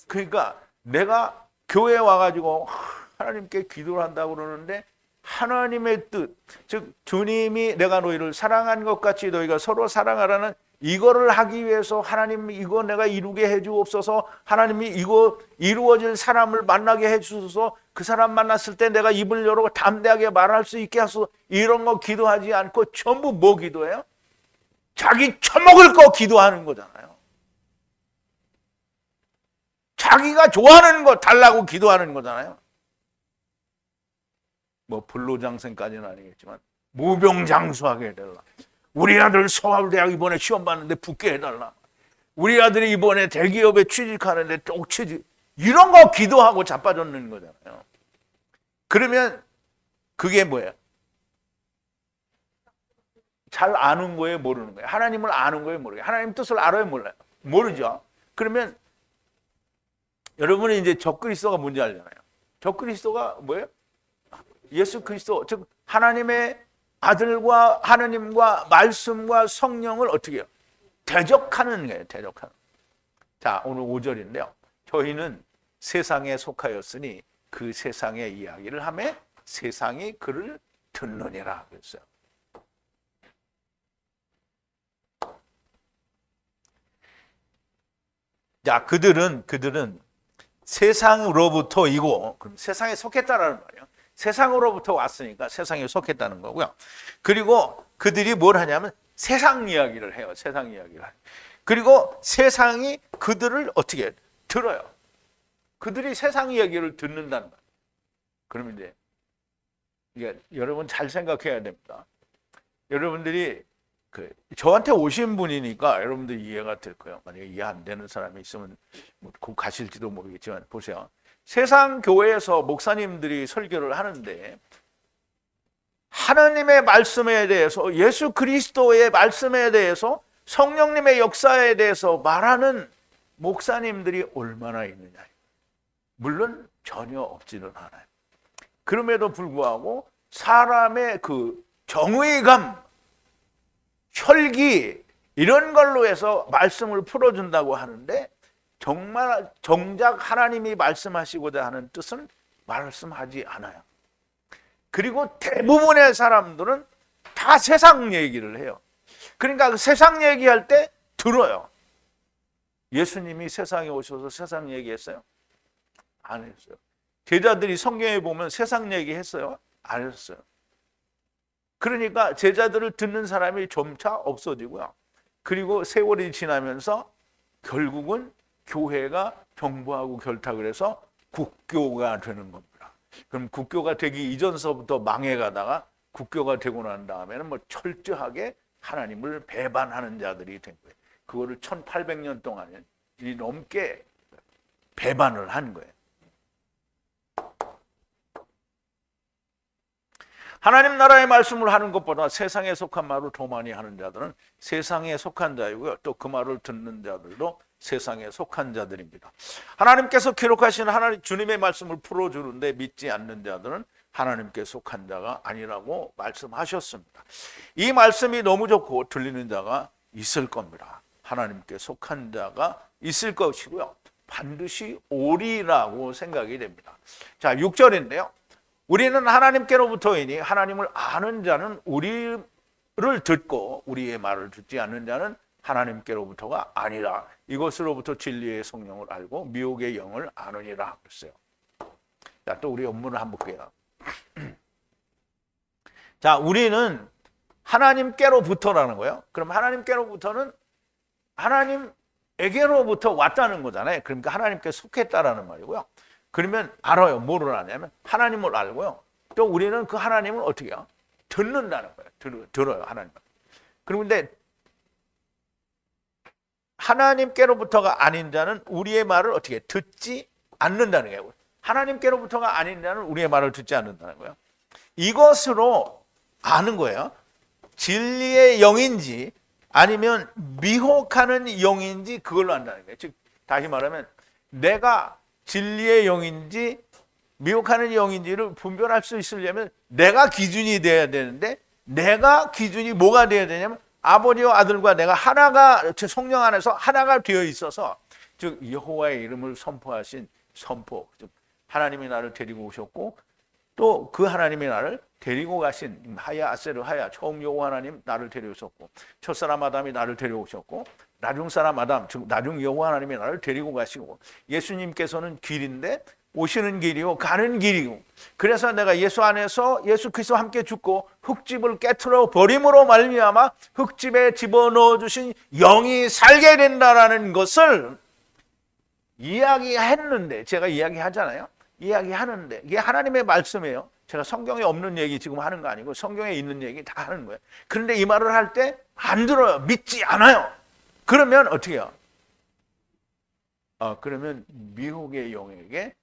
그러니까 내가 교회에 와가지고 하나님께 기도를 한다고 그러는데 하나님의 뜻, 즉 주님이 내가 너희를 사랑한 것 같이 너희가 서로 사랑하라는 이거를 하기 위해서 하나님 이거 내가 이루게 해주옵소서, 하나님이 이거 이루어질 사람을 만나게 해주소서, 그 사람 만났을 때 내가 입을 열고 담대하게 말할 수 있게 하소서, 이런 거 기도하지 않고 전부 뭐 기도해요? 자기 처먹을 거 기도하는 거잖아요. 자기가 좋아하는 거 달라고 기도하는 거잖아요. 뭐 불로장생까지는 아니겠지만 무병장수하게 해달라. 우리 아들 서울대학 이번에 시험 봤는데 붙게 해달라. 우리 아들이 이번에 대기업에 취직하는데 꼭 취직. 이런 거 기도하고 자빠졌는 거잖아요. 그러면 그게 뭐예요? 잘 아는 거예요, 모르는 거예요? 하나님을 아는 거예요, 모르는 거예요? 하나님 뜻을 알아요, 몰라요? 모르죠. 그러면 여러분이 이제 적그리스도가 뭔지 알잖아요. 적그리스도가 뭐예요? 예수 그리스도, 즉 하나님의 아들과 하나님과 말씀과 성령을 어떻게 해요? 대적하는 거예요. 대적하는. 자, 오늘 5절인데요. 저희는 세상에 속하였으니 그 세상의 이야기를 하며 세상이 그를 듣느니라 그랬어요. 자, 그들은 세상으로부터이고, 그럼 세상에 속했다라는 말이에요. 세상으로부터 왔으니까 세상에 속했다는 거고요. 그리고 그들이 뭘 하냐면 세상 이야기를 해요. 세상 이야기를. 그리고 세상이 그들을 어떻게 들어요. 그들이 세상 이야기를 듣는다는 거예요. 그러면 이제 이게 여러분 잘 생각해야 됩니다. 여러분들이 저한테 오신 분이니까 여러분들 이해가 될 거예요. 만약에 이해 안 되는 사람이 있으면 곧 가실지도 모르겠지만 보세요. 세상 교회에서 목사님들이 설교를 하는데 하나님의 말씀에 대해서, 예수 그리스도의 말씀에 대해서, 성령님의 역사에 대해서 말하는 목사님들이 얼마나 있느냐. 물론 전혀 없지는 않아요. 그럼에도 불구하고 사람의 그 정의감, 혈기 이런 걸로 해서 말씀을 풀어준다고 하는데 정말 정작 하나님이 말씀하시고자 하는 뜻은 말씀하지 않아요. 그리고 대부분의 사람들은 다 세상 얘기를 해요. 그러니까 그 세상 얘기할 때 들어요. 예수님이 세상에 오셔서 세상 얘기했어요? 안 했어요. 제자들이 성경에 보면 세상 얘기했어요? 안 했어요. 그러니까 제자들을 듣는 사람이 점차 없어지고요. 그리고 세월이 지나면서 결국은 교회가 정부하고 결탁을 해서 국교가 되는 겁니다. 그럼 국교가 되기 이전서부터 망해가다가 국교가 되고 난 다음에는 뭐 철저하게 하나님을 배반하는 자들이 된 거예요. 그거를 1800년 동안 넘게 배반을 한 거예요. 하나님 나라의 말씀을 하는 것보다 세상에 속한 말을 더 많이 하는 자들은 세상에 속한 자이고요. 또 그 말을 듣는 자들도 세상에 속한 자들입니다. 하나님께서 기록하신 하나님 주님의 말씀을 풀어주는데 믿지 않는 자들은 하나님께 속한 자가 아니라고 말씀하셨습니다. 이 말씀이 너무 좋고 들리는 자가 있을 겁니다. 하나님께 속한 자가 있을 것이고요. 반드시 오리라고 생각이 됩니다. 자, 6절인데요. 우리는 하나님께로부터이니 하나님을 아는 자는 우리를 듣고 우리의 말을 듣지 않는 자는 하나님께로부터가 아니라 이것으로부터 진리의 성령을 알고 미혹의 영을 아느니라 그랬어요. 자, 또 우리 원문을 한번 볼게요. 자, 우리는 하나님께로부터라는 거예요. 그럼 하나님께로부터는 하나님에게로부터 왔다는 거잖아요. 그러니까 하나님께 속했다라는 말이고요. 그러면 알아요. 뭐를 아냐면 하나님을 알고요. 또 우리는 그 하나님을 어떻게 해요? 듣는다는 거예요. 들어요. 하나님. 그런데 하나님께로부터가 아닌 자는 우리의 말을 어떻게 듣지 않는다는 거예요. 하나님께로부터가 아닌 자는 우리의 말을 듣지 않는다는 거예요. 이것으로 아는 거예요. 진리의 영인지 아니면 미혹하는 영인지 그걸로 안다는 거예요. 즉 다시 말하면 내가 진리의 영인지 미혹하는 영인지를 분별할 수 있으려면 내가 기준이 돼야 되는데 내가 기준이 뭐가 돼야 되냐면 아버지와 아들과 내가 하나가 성령 안에서 하나가 되어 있어서 즉 여호와의 이름을 선포하신 선포, 즉 하나님이 나를 데리고 오셨고 또 그 하나님이 나를 데리고 가신 하야 아세르 하야 처음 여호와 하나님 나를 데려오셨고 첫사람 아담이 나를 데려오셨고 나중 사람 아담 즉 나중 여호와 하나님이 나를 데리고 가시고 예수님께서는 길인데 오시는 길이요 가는 길이고, 그래서 내가 예수 안에서 예수 그리스도와 함께 죽고 흙집을 깨트려 버림으로 말미암아 흙집에 집어넣어 주신 영이 살게 된다라는 것을 이야기했는데, 제가 이야기하잖아요. 이야기하는데 이게 하나님의 말씀이에요. 제가 성경에 없는 얘기 지금 하는 거 아니고 성경에 있는 얘기 다 하는 거예요. 그런데 이 말을 할 때 안 들어요. 믿지 않아요. 그러면 어떻게 해요? 그러면 미혹의 영에게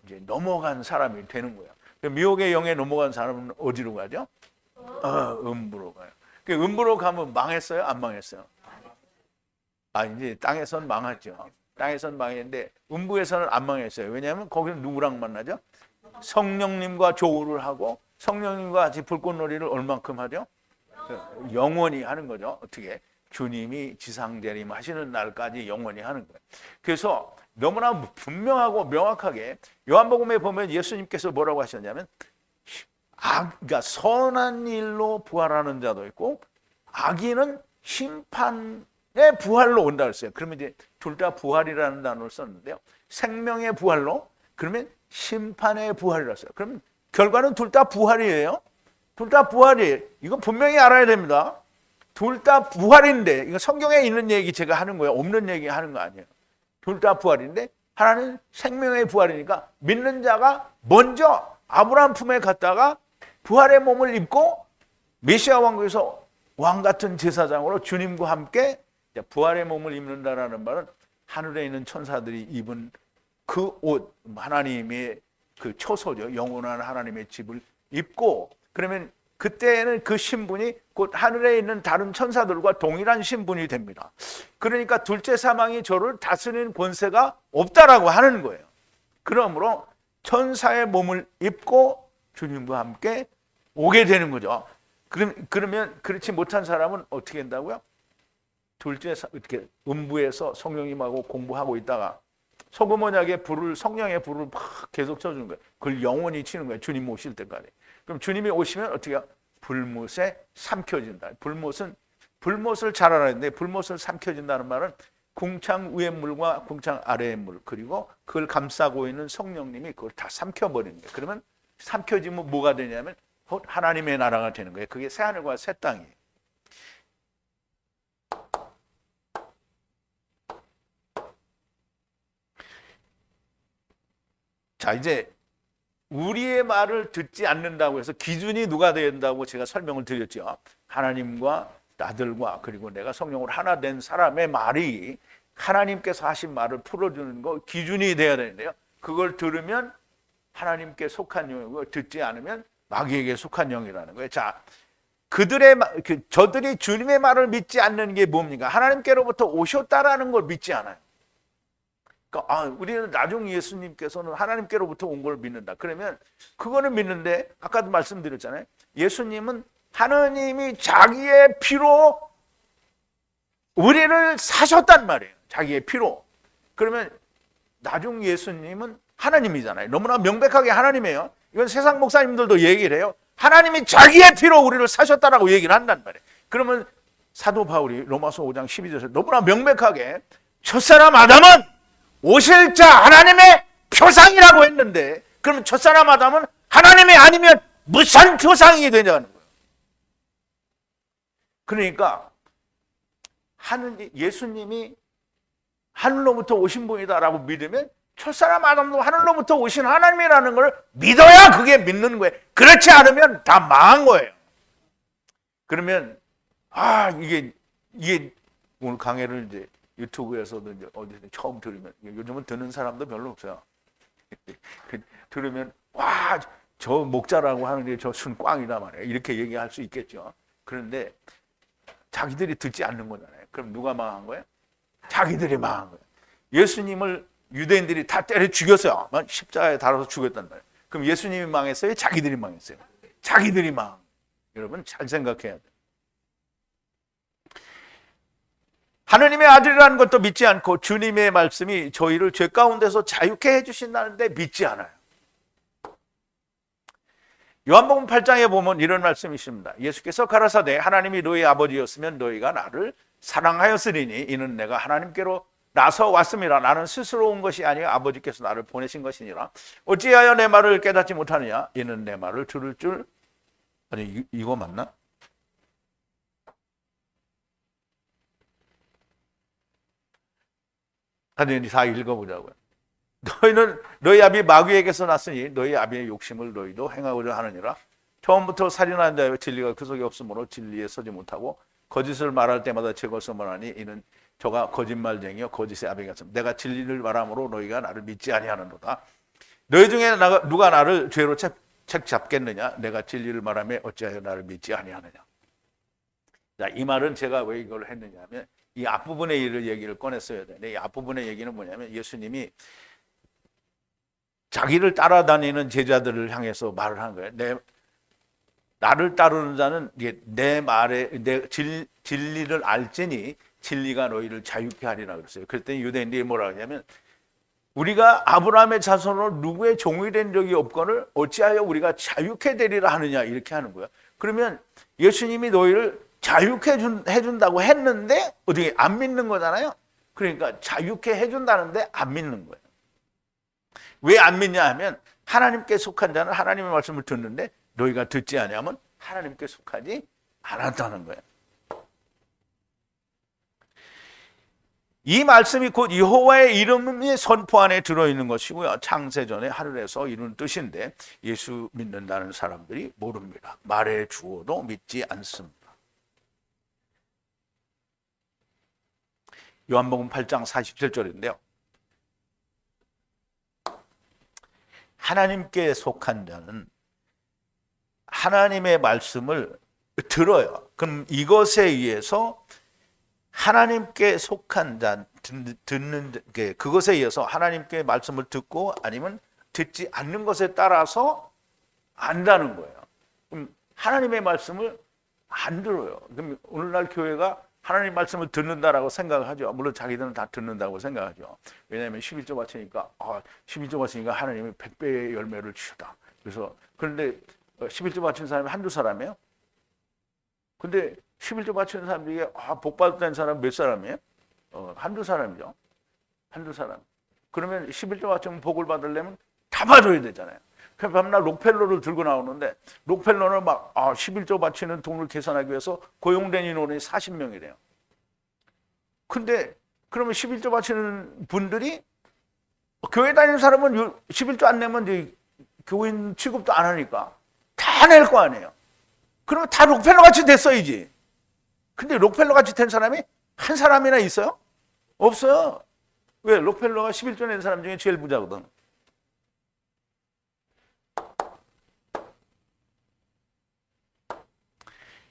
이제 넘어간 사람이 되는 거예요. 미혹의 영에 넘어간 사람은 어디로 가죠? 음부로 가요. 음부로 가면 망했어요? 안 망했어요? 이제 땅에선 망했죠. 땅에선 망했는데 음부에서는 안 망했어요. 왜냐하면 거기는 누구랑 만나죠? 성령님과 조우를 하고 성령님과 같이 불꽃놀이를 얼만큼 하죠? 영원히 하는 거죠. 어떻게? 주님이 지상재림 하시는 날까지 영원히 하는 거예요. 그래서 너무나 분명하고 명확하게 요한복음에 보면 예수님께서 뭐라고 하셨냐면, 그러니까 선한 일로 부활하는 자도 있고 악인은 심판의 부활로 온다 그랬어요. 그러면 이제 둘 다 부활이라는 단어를 썼는데요. 생명의 부활로, 그러면 심판의 부활이라고 했어요. 그러면 결과는 둘 다 부활이에요. 둘 다 부활이에요. 이거 분명히 알아야 됩니다. 둘 다 부활인데, 이거 성경에 있는 얘기 제가 하는 거예요. 없는 얘기 하는 거 아니에요. 둘 다 부활인데 하나는 생명의 부활이니까 믿는 자가 먼저 아브라함 품에 갔다가 부활의 몸을 입고 메시아 왕국에서 왕 같은 제사장으로 주님과 함께 부활의 몸을 입는다라는 말은 하늘에 있는 천사들이 입은 그 옷, 하나님의 그 처소죠. 영원한 하나님의 집을 입고, 그러면 그때는 그 신분이 곧 하늘에 있는 다른 천사들과 동일한 신분이 됩니다. 그러니까 둘째 사망이 저를 다스리는 권세가 없다라고 하는 거예요. 그러므로 천사의 몸을 입고 주님과 함께 오게 되는 거죠. 그러면 그렇지 못한 사람은 어떻게 된다고요? 이렇게 음부에서 성령님하고 공부하고 있다가 소금 언약의 불을, 성령의 불을 막 계속 쳐주는 거예요. 그걸 영원히 치는 거예요. 주님 오실 때까지. 그럼 주님이 오시면 어떻게 해요? 불못에 삼켜진다. 불못을 잘 알아야 되는데, 불못을 삼켜진다는 말은 궁창 위의 물과 궁창 아래의 물, 그리고 그걸 감싸고 있는 성령님이 그걸 다 삼켜버리는 거예요. 그러면 삼켜지면 뭐가 되냐면 하나님의 나라가 되는 거예요. 그게 새하늘과 새 땅이에요. 자, 이제 우리의 말을 듣지 않는다고 해서 기준이 누가 된다고 제가 설명을 드렸죠. 하나님과 아들과 그리고 내가 성령으로 하나 된 사람의 말이 하나님께서 하신 말을 풀어주는 거 기준이 돼야 되는데요. 그걸 들으면 하나님께 속한 영이고 듣지 않으면 마귀에게 속한 영이라는 거예요. 자, 저들이 주님의 말을 믿지 않는 게 뭡니까? 하나님께로부터 오셨다라는 걸 믿지 않아요. 그러니까 우리는 나중 예수님께서는 하나님께로부터 온 걸 믿는다. 그러면 그거는 믿는데, 아까도 말씀드렸잖아요. 예수님은 하나님이 자기의 피로 우리를 사셨단 말이에요. 자기의 피로. 그러면 나중 예수님은 하나님이잖아요. 너무나 명백하게 하나님이에요. 이건 세상 목사님들도 얘기를 해요. 하나님이 자기의 피로 우리를 사셨다라고 얘기를 한단 말이에요. 그러면 사도 바울이 로마서 5장 12절에서 너무나 명백하게 첫사람 아담은 오실 자 하나님의 표상이라고 했는데, 그러면 첫사람 아담은 하나님이 아니면 무슨 표상이 되냐는 거예요. 그러니까 예수님이 하늘로부터 오신 분이다라고 믿으면 첫사람 아담도 하늘로부터 오신 하나님이라는 걸 믿어야 그게 믿는 거예요. 그렇지 않으면 다 망한 거예요. 그러면 이게 오늘 강의를 이제 유튜브에서도 이제 어디서 처음 들으면, 요즘은 듣는 사람도 별로 없어요. 들으면 저 목자라고 하는데 저 순 꽝이다 말이에요. 이렇게 얘기할 수 있겠죠. 그런데 자기들이 듣지 않는 거잖아요. 그럼 누가 망한 거예요? 자기들이 망한 거예요. 예수님을 유대인들이 다 때려 죽였어요. 십자가에 달아서 죽였단 말이에요. 그럼 예수님이 망했어요? 자기들이 망했어요? 자기들이 망한 거예요. 여러분 잘 생각해야 돼요. 하느님의 아들이라는 것도 믿지 않고 주님의 말씀이 저희를 죄 가운데서 자유케 해주신다는데 믿지 않아요. 요한복음 8장에 보면 이런 말씀이 있습니다. 예수께서 가라사대 하나님이 너희 아버지였으면 너희가 나를 사랑하였으리니 이는 내가 하나님께로 나서 왔습니다. 나는 스스로 온 것이 아니요 아버지께서 나를 보내신 것이니라. 어찌하여 내 말을 깨닫지 못하느냐? 이는 내 말을 들을 줄. 아니 이거 맞나? 하여튼 다 읽어보자고요. 너희는 너희 아비 마귀에게서 났으니 너희 아비의 욕심을 너희도 행하고자 하느니라. 처음부터 살인한 자의 진리가 그 속에 없으므로 진리에 서지 못하고 거짓을 말할 때마다 제거서 말하니 이는 저가 거짓말쟁이요 거짓의 아비가 습니다. 내가 진리를 말함으로 너희가 나를 믿지 아니하는도다. 너희 중에 누가 나를 죄로 책 잡겠느냐? 내가 진리를 말하며 어찌하여 나를 믿지 아니하느냐? 자, 이 말은 제가 왜 이걸 했느냐면 이 앞부분의 일을 얘기를 꺼냈어야 되는데 이 앞부분의 얘기는 뭐냐면 예수님이 자기를 따라다니는 제자들을 향해서 말을 한 거예요. 나를 따르는 자는 내 말에 내 진리를 알지니 진리가 너희를 자유케 하리라 그랬어요. 그랬더니 유대인들이 뭐라 하냐면 우리가 아브라함의 자손으로 누구의 종이 된 적이 없거늘 어찌하여 우리가 자유케 되리라 하느냐 이렇게 하는 거야. 그러면 예수님이 너희를 자유케 해준다고 했는데 어떻게 안 믿는 거잖아요. 그러니까 자유케 해준다는데 안 믿는 거예요. 왜 안 믿냐 하면 하나님께 속한 자는 하나님의 말씀을 듣는데 너희가 듣지 아니하면 하나님께 속하지 않았다는 거예요. 이 말씀이 곧 여호와의 이름이 선포 안에 들어있는 것이고요. 창세전에 하늘에서 이룬 뜻인데 예수 믿는다는 사람들이 모릅니다. 말해 주어도 믿지 않습니다. 요한복음 8장 47절인데요. 하나님께 속한 자는 하나님의 말씀을 들어요. 그럼 이것에 의해서 하나님께 속한 자 듣는 그것에 의해서 하나님께 말씀을 듣고 아니면 듣지 않는 것에 따라서 안다는 거예요. 그럼 하나님의 말씀을 안 들어요. 그럼 오늘날 교회가 하나님 말씀을 듣는다라고 생각을 하죠. 물론 자기들은 다 듣는다고 생각하죠. 왜냐하면 11조 바치니까 11조 바치니까 하나님이 100배의 열매를 주셨다. 그래서 그런데 11조 바친 사람이 한두 사람이에요? 근데 11조 바치는 사람 중에 복 받았다는 사람 몇 사람이에요? 한두 사람이죠. 한두 사람. 그러면 11조 바치면 복을 받으려면 다 받아야 되잖아요. 그래서 밤낮 록펠러를 들고 나오는데 록펠러는 막 11조 바치는 돈을 계산하기 위해서 고용된 인원이 40명이래요. 근데 그러면 11조 바치는 분들이 교회 다니는 사람은 11조 안 내면 이제 교인 취급도 안 하니까 다 낼 거 아니에요. 그러면 다 록펠러 같이 됐어야지. 근데 록펠러 같이 된 사람이 한 사람이나 있어요? 없어요. 왜? 록펠러가 11조 낸 사람 중에 제일 부자거든.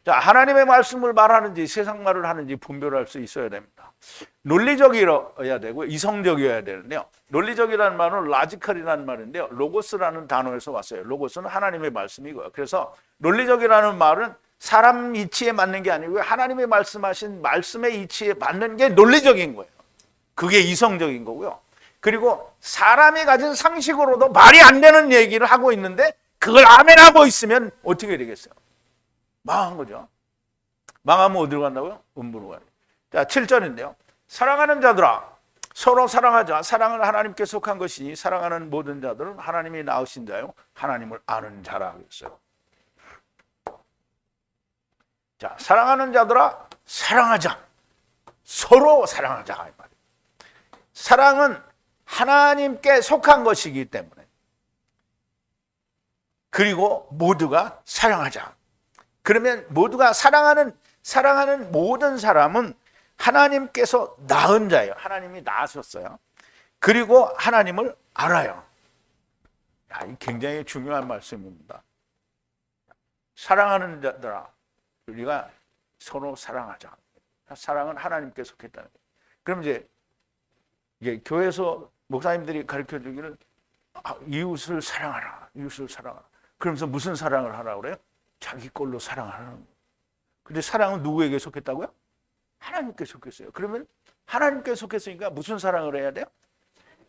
자, 하나님의 말씀을 말하는지 세상 말을 하는지 분별할 수 있어야 됩니다. 논리적이어야 되고 이성적이어야 되는데요. 논리적이라는 말은 라지컬이라는 말인데요. 로고스라는 단어에서 왔어요. 로고스는 하나님의 말씀이고요. 그래서 논리적이라는 말은 사람 이치에 맞는 게 아니고 하나님의 말씀하신 말씀의 이치에 맞는 게 논리적인 거예요. 그게 이성적인 거고요. 그리고 사람이 가진 상식으로도 말이 안 되는 얘기를 하고 있는데 그걸 아멘하고 있으면 어떻게 되겠어요? 망한 거죠. 망하면 어디로 간다고요? 음부로 가요. 자, 7절인데요. 사랑하는 자들아 서로 사랑하자. 사랑은 하나님께 속한 것이니 사랑하는 모든 자들은 하나님이 낳으신 자요 하나님을 아는 자라 그랬어요. 자, 사랑하는 자들아 사랑하자. 서로 사랑하자 이 말이에요. 사랑은 하나님께 속한 것이기 때문에 그리고 모두가 사랑하자. 그러면 모두가 사랑하는 모든 사람은 하나님께서 낳은 자예요. 하나님이 낳으셨어요. 그리고 하나님을 알아요. 이 굉장히 중요한 말씀입니다. 사랑하는 자들아, 우리가 서로 사랑하자. 사랑은 하나님께 속했다는 거예요. 그럼 이게 교회에서 목사님들이 가르쳐 주기를 이웃을 사랑하라. 이웃을 사랑하라. 그러면서 무슨 사랑을 하라고 그래요? 자기 걸로 사랑하는 거예요. 근데 사랑은 누구에게 속했다고요? 하나님께 속했어요. 그러면 하나님께 속했으니까 무슨 사랑을 해야 돼요?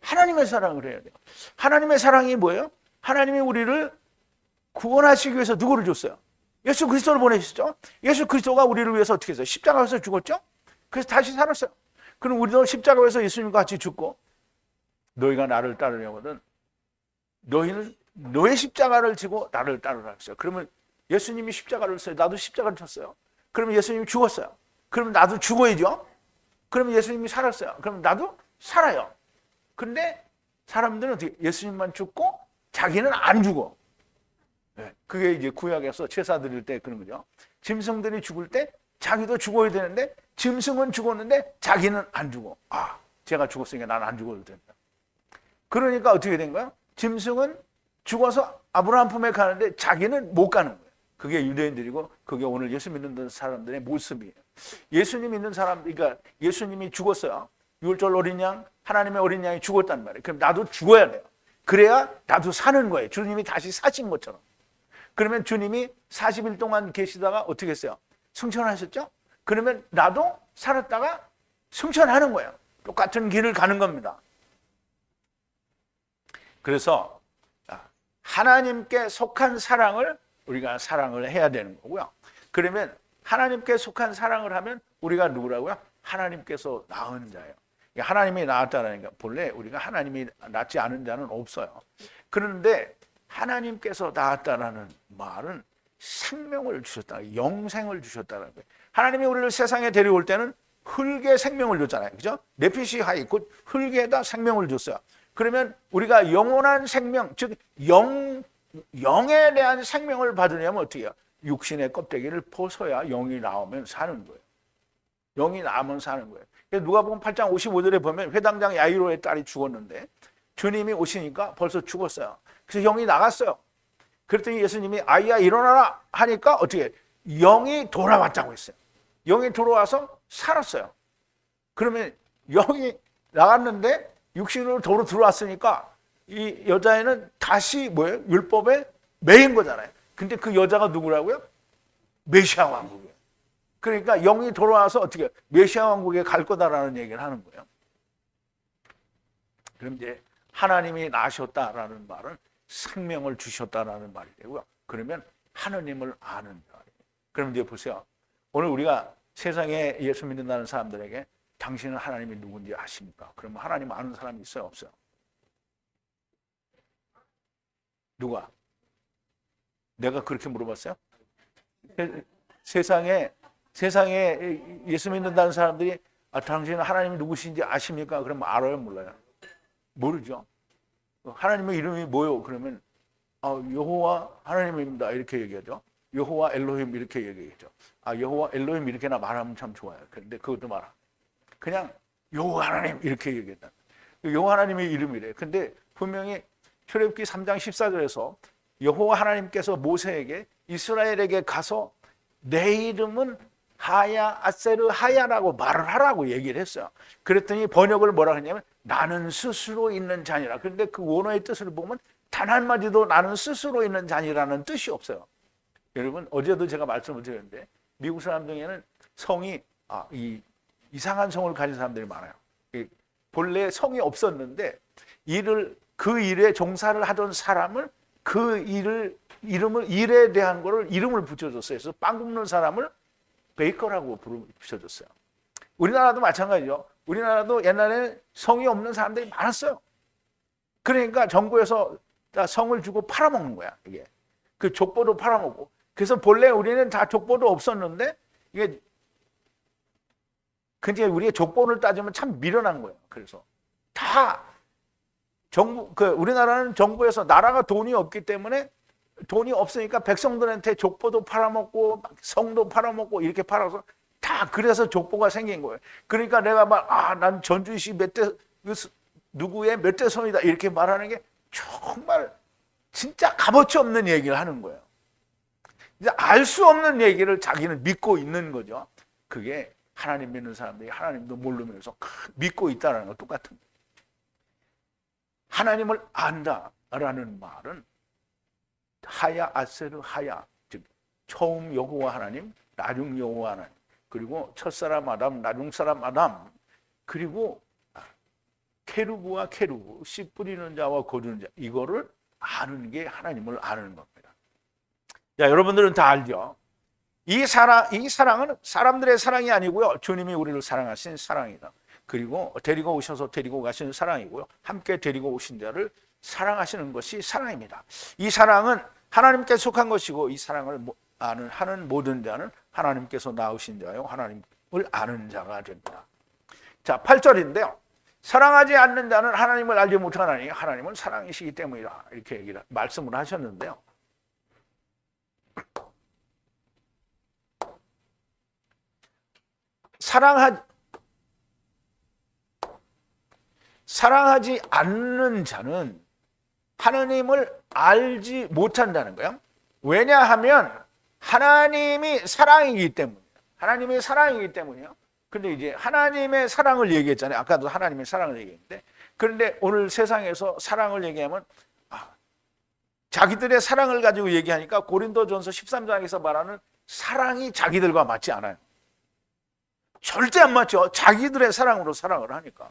하나님의 사랑을 해야 돼요. 하나님의 사랑이 뭐예요? 하나님이 우리를 구원하시기 위해서 누구를 줬어요? 예수 그리스도를 보내셨죠? 예수 그리스도가 우리를 위해서 어떻게 했어요? 십자가에서 죽었죠? 그래서 다시 살았어요. 그럼 우리도 십자가에서 예수님과 같이 죽고 너희가 나를 따르려거든 너희는 너의 십자가를 지고 나를 따르라 했어요. 그러면 예수님이 십자가를 졌어요. 나도 십자가를 졌어요. 그러면 예수님이 죽었어요. 그러면 나도 죽어야죠. 그러면 예수님이 살았어요. 그러면 나도 살아요. 근데 사람들은 어떻게 예수님만 죽고 자기는 안 죽어. 그게 이제 구약에서 제사 드릴 때 그런 거죠. 짐승들이 죽을 때 자기도 죽어야 되는데 짐승은 죽었는데 자기는 안 죽어. 아, 제가 죽었으니까 나는 안 죽어도 된다. 그러니까 어떻게 된 거야? 짐승은 죽어서 아브라함 품에 가는데 자기는 못 가는 거예요. 그게 유대인들이고 그게 오늘 예수 믿는 사람들의 모습이에요. 예수님 믿는 사람, 그러니까 예수님이 죽었어요. 유월절 어린 양, 하나님의 어린 양이 죽었단 말이에요. 그럼 나도 죽어야 돼요. 그래야 나도 사는 거예요. 주님이 다시 사신 것처럼. 그러면 주님이 40일 동안 계시다가 어떻게 했어요? 승천하셨죠? 그러면 나도 살았다가 승천하는 거예요. 똑같은 길을 가는 겁니다. 그래서 하나님께 속한 사랑을 우리가 사랑을 해야 되는 거고요. 그러면 하나님께 속한 사랑을 하면 우리가 누구라고요? 하나님께서 낳은 자예요. 하나님이 낳았다라니까 본래 우리가 하나님이 낳지 않은 자는 없어요. 그런데 하나님께서 낳았다라는 말은 생명을 주셨다, 영생을 주셨다는 거예요. 하나님이 우리를 세상에 데려올 때는 흙에 생명을 줬잖아요. 그죠? 네피시 하이, 곧 흙에다 생명을 줬어요. 그러면 우리가 영원한 생명, 즉 영에 대한 생명을 받으려면 어떻게 해요? 육신의 껍데기를 벗어야 영이 나오면 사는 거예요. 영이 나오면 사는 거예요. 누가복음 8장 55절에 보면 회당장 야이로의 딸이 죽었는데 주님이 오시니까 벌써 죽었어요. 그래서 영이 나갔어요. 그랬더니 예수님이 아이야 일어나라 하니까 어떻게 영이 돌아왔다고 했어요. 영이 돌아와서 살았어요. 그러면 영이 나갔는데 육신으로 도로 들어왔으니까 이 여자애는 다시 뭐예요? 율법에 매인 거잖아요. 근데 그 여자가 누구라고요? 메시아 왕국이에요. 그러니까 영이 돌아와서 어떻게 메시아 왕국에 갈 거다라는 얘기를 하는 거예요. 그럼 이제 하나님이 나셨다라는 말은 생명을 주셨다라는 말이 되고요. 그러면 하느님을 아는 자. 그럼 이제 보세요. 오늘 우리가 세상에 예수 믿는다는 사람들에게 당신은 하나님이 누군지 아십니까? 그러면 하나님 아는 사람이 있어요? 없어요? 누가? 내가 그렇게 물어봤어요? 세상에 예수 믿는다는 사람들이 당신은 하나님이 누구신지 아십니까? 그러면 알아요? 몰라요? 모르죠. 하나님의 이름이 뭐요? 그러면 여호와 하나님입니다. 이렇게 얘기하죠. 여호와 엘로힘 이렇게 얘기하죠. 여호와 엘로힘 이렇게나 말하면 참 좋아요. 그런데 그것도 말아. 그냥 여호와 하나님 이렇게 얘기했다. 여호와 하나님의 이름이래. 근데 분명히 출애굽기 3장 14절에서 여호와 하나님께서 모세에게 이스라엘에게 가서 내 이름은 하야 아세르 하야라고 말을 하라고 얘기를 했어요. 그랬더니 번역을 뭐라 했냐면 나는 스스로 있는 자니라. 그런데 그 원어의 뜻을 보면 단 한마디도 나는 스스로 있는 자니라는 뜻이 없어요. 여러분 어제도 제가 말씀을 드렸는데 미국 사람 중에는 성이 이상한 성을 가진 사람들이 많아요. 본래 성이 없었는데 그 일에 종사를 하던 사람을 그 일에 대한 거를 이름을 붙여줬어요. 그래서 빵 굽는 사람을 베이커라고 붙여줬어요. 우리나라도 마찬가지죠. 우리나라도 옛날에는 성이 없는 사람들이 많았어요. 그러니까 정부에서 성을 주고 팔아먹는 거야. 이게 그 족보도 팔아먹고. 그래서 본래 우리는 다 족보도 없었는데 이게 근데 우리의 족보를 따지면 참 미련한 거예요. 그래서 다 우리나라는 정부에서 나라가 돈이 없기 때문에 돈이 없으니까 백성들한테 족보도 팔아먹고 성도 팔아먹고 이렇게 팔아서 다 그래서 족보가 생긴 거예요. 그러니까 내가 난 전주시 누구의 몇 대 성이다 이렇게 말하는 게 정말 진짜 값어치 없는 얘기를 하는 거예요. 이제 알 수 없는 얘기를 자기는 믿고 있는 거죠. 그게 하나님 믿는 사람들이 하나님도 모르면서 믿고 있다는 거 똑같은 거예요. 하나님을 안다라는 말은 하야 아세르 하야, 즉 처음 여호와 하나님, 나중 여호와 하나님, 그리고 첫사람 아담, 나중 사람 아담, 그리고 케루브와 케루브, 씨 뿌리는 자와 거두는 자, 이거를 아는 게 하나님을 아는 겁니다. 자, 여러분들은 다 알죠? 이 사랑은 사람들의 사랑이 아니고요, 주님이 우리를 사랑하신 사랑이다. 그리고 데리고 오셔서 데리고 가시는 사랑이고요. 함께 데리고 오신 자를 사랑하시는 것이 사랑입니다. 이 사랑은 하나님께 속한 것이고 이 사랑을 하는 모든 자는 하나님께서 낳으신 자요 하나님을 아는 자가 됩니다. 자, 8절인데요. 사랑하지 않는 자는 하나님을 알지 못하나니 하나님은 사랑이시기 때문이라 이렇게 말씀을 하셨는데요. 사랑하지 않는 자는 하나님을 알지 못한다는 거예요. 왜냐하면 하나님이 사랑이기 때문이에요. 하나님이 사랑이기 때문이에요. 근데 이제 하나님의 사랑을 얘기했잖아요. 아까도 하나님의 사랑을 얘기했는데, 그런데 오늘 세상에서 사랑을 얘기하면 자기들의 사랑을 가지고 얘기하니까 고린도전서 13장에서 말하는 사랑이 자기들과 맞지 않아요. 절대 안 맞죠. 자기들의 사랑으로 사랑을 하니까.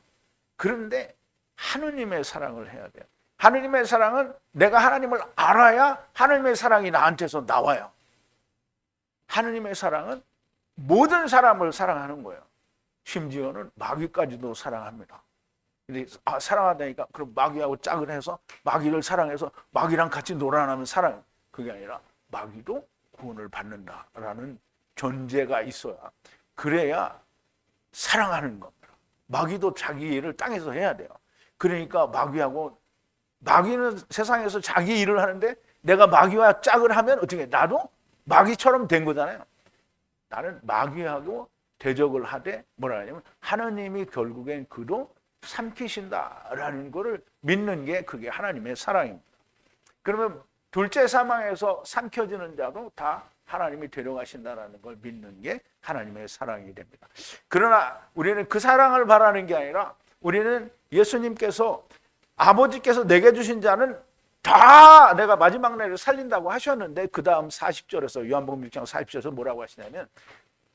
그런데 하느님의 사랑을 해야 돼요. 하느님의 사랑은 내가 하나님을 알아야 하느님의 사랑이 나한테서 나와요. 하느님의 사랑은 모든 사람을 사랑하는 거예요. 심지어는 마귀까지도 사랑합니다. 근데 사랑하다니까 그럼 마귀하고 짝을 해서 마귀를 사랑해서 마귀랑 같이 놀아나면 사랑, 그게 아니라 마귀도 구원을 받는다라는 전제가 있어야, 그래야 사랑하는 겁니다. 마귀도 자기 일을 땅에서 해야 돼요. 그러니까 마귀는 세상에서 자기 일을 하는데 내가 마귀와 짝을 하면 어떻게, 나도 마귀처럼 된 거잖아요. 나는 마귀하고 대적을 하되 뭐라 하냐면 하나님이 결국엔 그도 삼키신다라는 것을 믿는 게 그게 하나님의 사랑입니다. 그러면 둘째 사망에서 삼켜지는 자도 다 하나님이 데려가신다라는 걸 믿는 게 하나님의 사랑이 됩니다. 그러나 우리는 그 사랑을 바라는 게 아니라 우리는 예수님께서 아버지께서 내게 주신 자는 다 내가 마지막 날에 살린다고 하셨는데 그 다음 40절에서 요한복음 6장 40절에서 뭐라고 하시냐면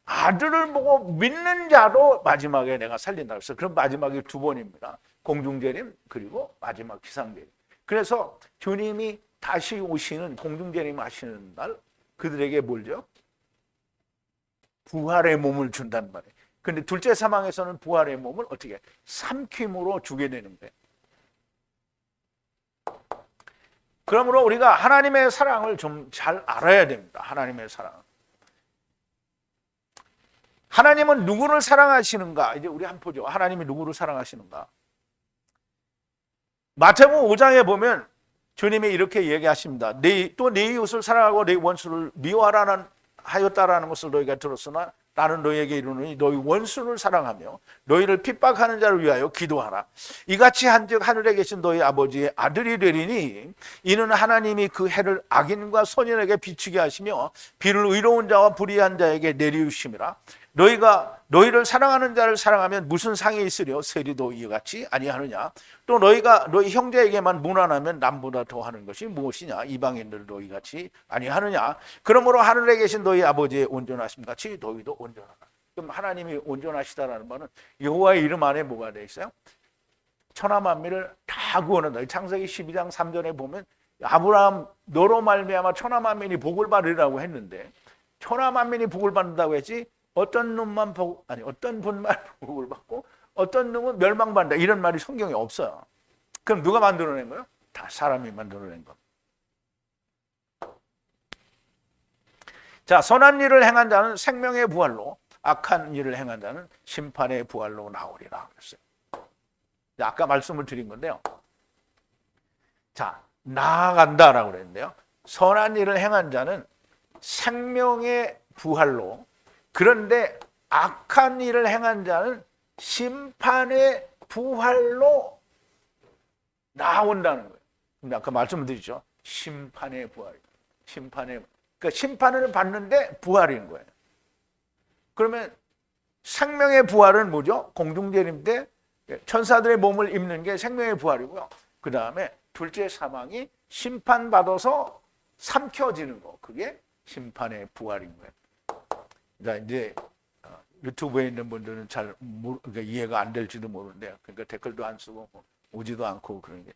아들을 보고 믿는 자도 마지막에 내가 살린다고 했어요. 그럼 마지막이 두 번입니다. 공중재림 그리고 마지막 기상재림. 그래서 주님이 다시 오시는 공중재림 하시는 날 그들에게 뭘죠? 부활의 몸을 준단 말이에요. 그런데 둘째 사망에서는 부활의 몸을 어떻게 삼킴으로 주게 되는 거예요. 그러므로 우리가 하나님의 사랑을 좀 잘 알아야 됩니다. 하나님의 사랑. 하나님은 누구를 사랑하시는가? 이제 우리 한번 보죠. 하나님이 누구를 사랑하시는가? 마태복음 5장에 보면 주님이 이렇게 얘기하십니다. 또 네 이웃을 사랑하고 네 원수를 미워하라는 하였다라는 것을 너희가 들었으나 나는 너희에게 이르노니 너희 원수를 사랑하며 너희를 핍박하는 자를 위하여 기도하라. 이같이 한즉 하늘에 계신 너희 아버지의 아들이 되리니 이는 하나님이 그 해를 악인과 선인에게 비추게 하시며 비를 의로운 자와 불의한 자에게 내리우심이라. 너희가 너희를 사랑하는 자를 사랑하면 무슨 상이 있으려 세리도 이같이 아니하느냐. 또 너희가 너희 형제에게만 무난하면 남보다 더하는 것이 무엇이냐. 이방인들도 이같이 아니하느냐. 그러므로 하늘에 계신 너희 아버지의 온전하심 같이 너희도 온전하라. 그럼 하나님이 온전하시다라는 말은 여호와의 이름 안에 뭐가 돼 있어요? 천하 만민을 다 구원한다. 창세기 12장 3절에 보면 아브라함 너로 말미암아 천하 만민이 복을 받으리라고 했는데 천하 만민이 복을 받는다고 했지 어떤 놈만 어떤 분만 복을 받고 어떤 놈은 멸망받는다 이런 말이 성경에 없어요. 그럼 누가 만들어낸 거예요? 다 사람이 만들어낸 것. 자, 선한 일을 행한 자는 생명의 부활로 악한 일을 행한 자는 심판의 부활로 나오리라 그랬어요. 아까 말씀을 드린 건데요. 자, 나아간다라고 그랬는데요. 선한 일을 행한 자는 생명의 부활로, 그런데 악한 일을 행한 자는 심판의 부활로 나온다는 거예요. 근데 아까 말씀을 드리죠. 심판의 부활. 그러니까 심판을 받는데 부활인 거예요. 그러면 생명의 부활은 뭐죠? 공중재림 때 천사들의 몸을 입는 게 생명의 부활이고요. 그 다음에 둘째 사망이 심판받아서 삼켜지는 거. 그게 심판의 부활인 거예요. 그러니까 이제 유튜브에 있는 분들은 잘 그러니까 이해가 안 될지도 모르는데, 그러니까 댓글도 안 쓰고 오지도 않고 그런 게.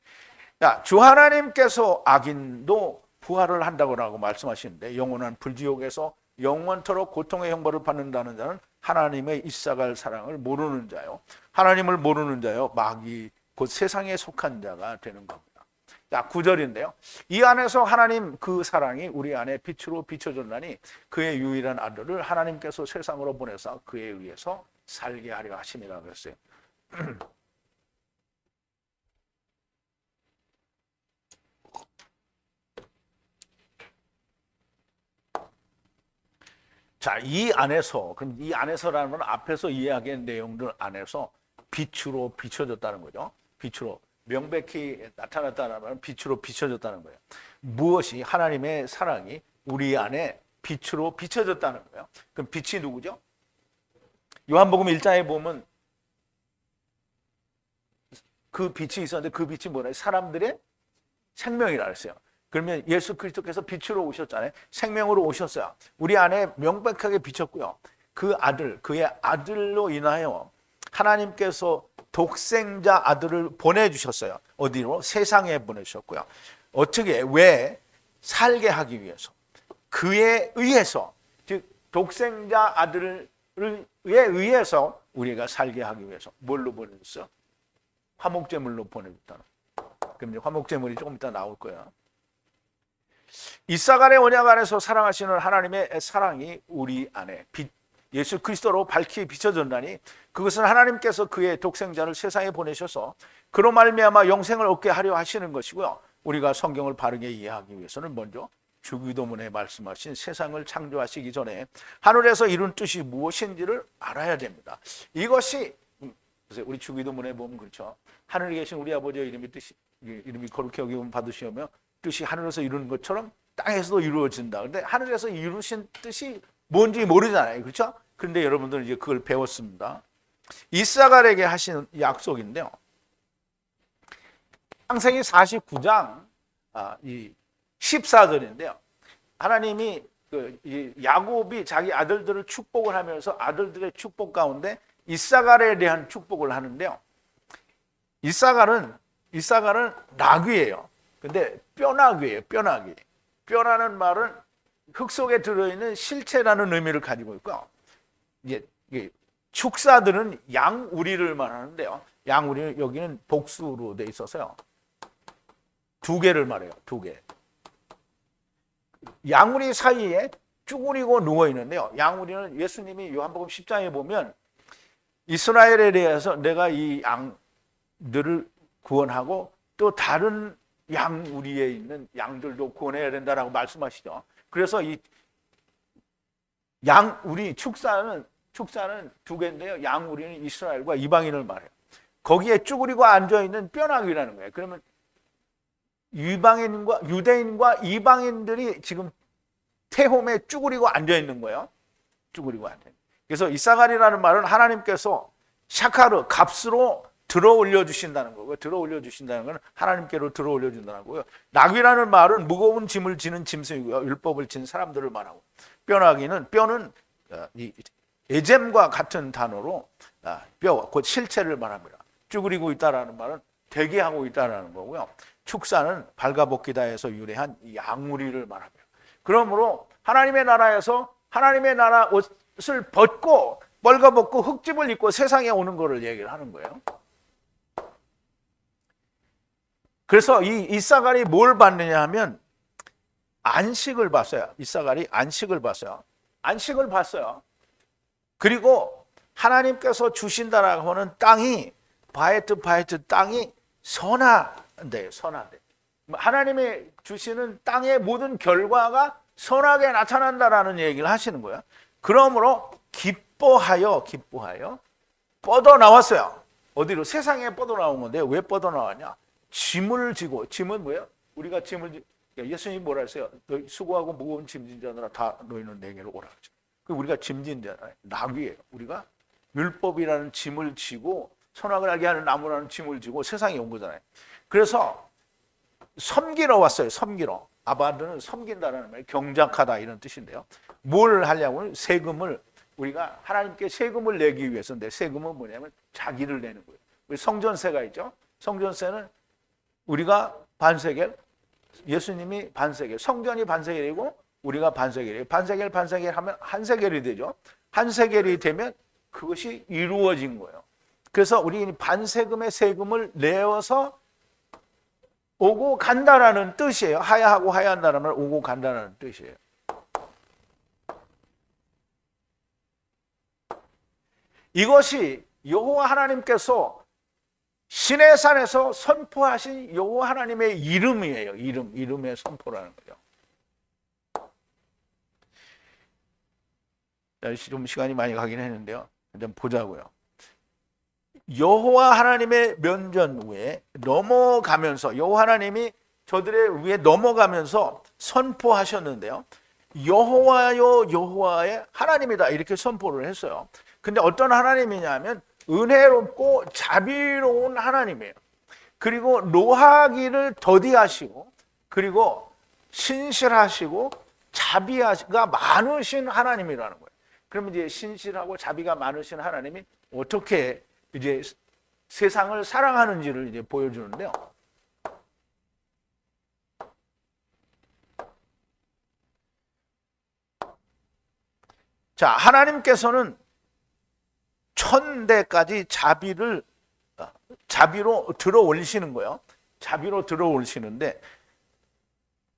자, 주 하나님께서 악인도 부활을 한다고 말씀하시는데 영원한 불지옥에서 영원토록 고통의 형벌을 받는다는 자는 하나님의 있어갈 사랑을 모르는 자요, 하나님을 모르는 자요, 마귀 곧 세상에 속한 자가 되는 겁니다. 자, 9절인데요. 이 안에서 하나님 그 사랑이 우리 안에 빛으로 비춰졌나니 그의 유일한 아들을 하나님께서 세상으로 보내사 그에 의해서 살게 하려 하심이라 그랬어요. 자, 이 안에서, 그럼 이 안에서라는 건 앞에서 이야기한 내용들 안에서 빛으로 비춰졌다는 거죠. 빛으로 명백히 나타났다는 말은 빛으로 비춰졌다는 거예요. 무엇이? 하나님의 사랑이 우리 안에 빛으로 비춰졌다는 거예요. 그럼 빛이 누구죠? 요한복음 1장에 보면 그 빛이 있었는데 그 빛이 뭐냐? 사람들의 생명이라 했어요. 그러면 예수 그리스도께서 빛으로 오셨잖아요. 생명으로 오셨어요. 우리 안에 명백하게 비쳤고요. 그 아들, 그의 아들로 인하여 하나님께서 독생자 아들을 보내주셨어요. 어디로? 세상에 보내주셨고요. 어떻게? 왜? 살게 하기 위해서. 그에 의해서, 즉 독생자 아들에 의해서 우리가 살게 하기 위해서 뭘로 보내줬어요? 화목제물로 보내줬다는. 그럼 이제 화목제물이 조금 이따 나올 거예요. 이사간의 언약 안에서 사랑하시는 하나님의 사랑이 우리 안에 예수 그리스도로 밝히 비춰졌나니 그것은 하나님께서 그의 독생자를 세상에 보내셔서 그로 말미암아 영생을 얻게 하려 하시는 것이고요. 우리가 성경을 바르게 이해하기 위해서는 먼저 주기도문에 말씀하신 세상을 창조하시기 전에 하늘에서 이룬 뜻이 무엇인지를 알아야 됩니다. 이것이 우리 주기도문에 보면 그렇죠. 하늘에 계신 우리 아버지의 이름이 거룩히 여김을 받으시오며 뜻이 하늘에서 이루는 것처럼 땅에서도 이루어진다. 근데 하늘에서 이루신 뜻이 뭔지 모르잖아요. 그렇죠? 그런데 여러분들은 이제 그걸 배웠습니다. 이사갈에게 하신 약속인데요. 창세기 49장 14절인데요. 하나님이 야곱이 자기 아들들을 축복을 하면서 아들들의 축복 가운데 이사갈에 대한 축복을 하는데요. 이사갈은 나귀예요. 근데 뼈나귀예요. 뼈나귀. 뼈라는 말은 흙 속에 들어있는 실체라는 의미를 가지고 있고요. 이게 축사들은 양우리를 말하는데요. 양우리는 여기는 복수로 돼 있어서요. 두 개를 말해요. 두 개. 양우리 사이에 쭈그리고 누워 있는데요. 양우리는 예수님이 요한복음 10장에 보면 이스라엘에 대해서 내가 이 양들을 구원하고 또 다른 양우리에 있는 양들도 구원해야 된다라고 말씀하시죠. 그래서 이 양우리 축사는 두 개인데요. 양우리는 이스라엘과 이방인을 말해요. 거기에 쭈그리고 앉아 있는 뼈나귀라는 거예요. 그러면 유대인과 이방인들이 지금 태홈에 쭈그리고 앉아 있는 거예요. 쭈그리고 앉아 있는. 그래서 이사갈이라는 말은 하나님께서 샤카르 값으로 들어 올려주신다는 거고요. 들어 올려주신다는 건 하나님께로 들어 올려준다는 거고요. 나귀라는 말은 무거운 짐을 지는 짐승이고요. 율법을 지는 사람들을 말하고, 뼈나귀는 뼈는 에젬과 같은 단어로 뼈, 곧 실체를 말합니다. 쭈그리고 있다라는 말은 대기하고 있다라는 거고요. 축사는 발가벗기다에서 유래한 양우리를 말합니다. 그러므로 하나님의 나라에서 하나님의 나라 옷을 벗고 벌거벗고 흙집을 입고 세상에 오는 거를 얘기를 하는 거예요. 그래서 이 이사갈이 뭘 봤느냐 하면 안식을 봤어요. 이사갈이 안식을 봤어요. 안식을 봤어요. 그리고 하나님께서 주신다라고 하는 땅이 바에트 땅이 선한데 하나님의 주시는 땅의 모든 결과가 선하게 나타난다라는 얘기를 하시는 거예요. 그러므로 기뻐하여 뻗어나왔어요. 어디로? 세상에 뻗어나온 건데 왜 뻗어나왔냐? 짐을 지고, 짐은 뭐예요? 우리가 예수님이 뭐라 했어요? 너희 수고하고 무거운 짐진 자들아 다 너희는 내게로 오라 하죠. 우리가 짐진 자잖아요. 나귀예요. 우리가 율법이라는 짐을 지고 선악을 알게 하는 나무라는 짐을 지고 세상에 온 거잖아요. 그래서 섬기러 왔어요. 섬기러. 아바드는 섬긴다는 말, 경작하다 이런 뜻인데요. 뭘 하려고? 세금을, 우리가 하나님께 세금을 내기 위해서인데, 세금은 뭐냐면 자기를 내는 거예요. 우리 성전세가 있죠. 성전세는 우리가 반세겔, 예수님이 반세겔, 성전이 반세겔이고 우리가 반세겔이에요. 반세겔 하면 한 세겔이 되죠. 한 세겔이 되면 그것이 이루어진 거예요. 그래서 우리 반세금의 세금을 내어서 오고 간다라는 뜻이에요. 하야하고 하야한다는 말 오고 간다라는 뜻이에요. 이것이 여호와 하나님께서 시내산에서 선포하신 여호와 하나님의 이름이에요. 이름의 선포라는 거죠. 좀 시간이 많이 가긴 했는데요. 좀 보자고요. 여호와 하나님의 면전 위에 넘어가면서 여호와 하나님이 저들의 위에 넘어가면서 선포하셨는데요. 여호와요 여호와의 하나님이다 이렇게 선포를 했어요. 근데 어떤 하나님이냐면 은혜롭고 자비로운 하나님이에요. 그리고 노하기를 더디하시고 그리고 신실하시고 자비가 많으신 하나님이라는 거예요. 그러면 이제 신실하고 자비가 많으신 하나님이 어떻게 이제 세상을 사랑하는지를 이제 보여주는데요. 자, 하나님께서는 천대까지 자비로 들어 올리시는 거예요. 자비로 들어 올리시는데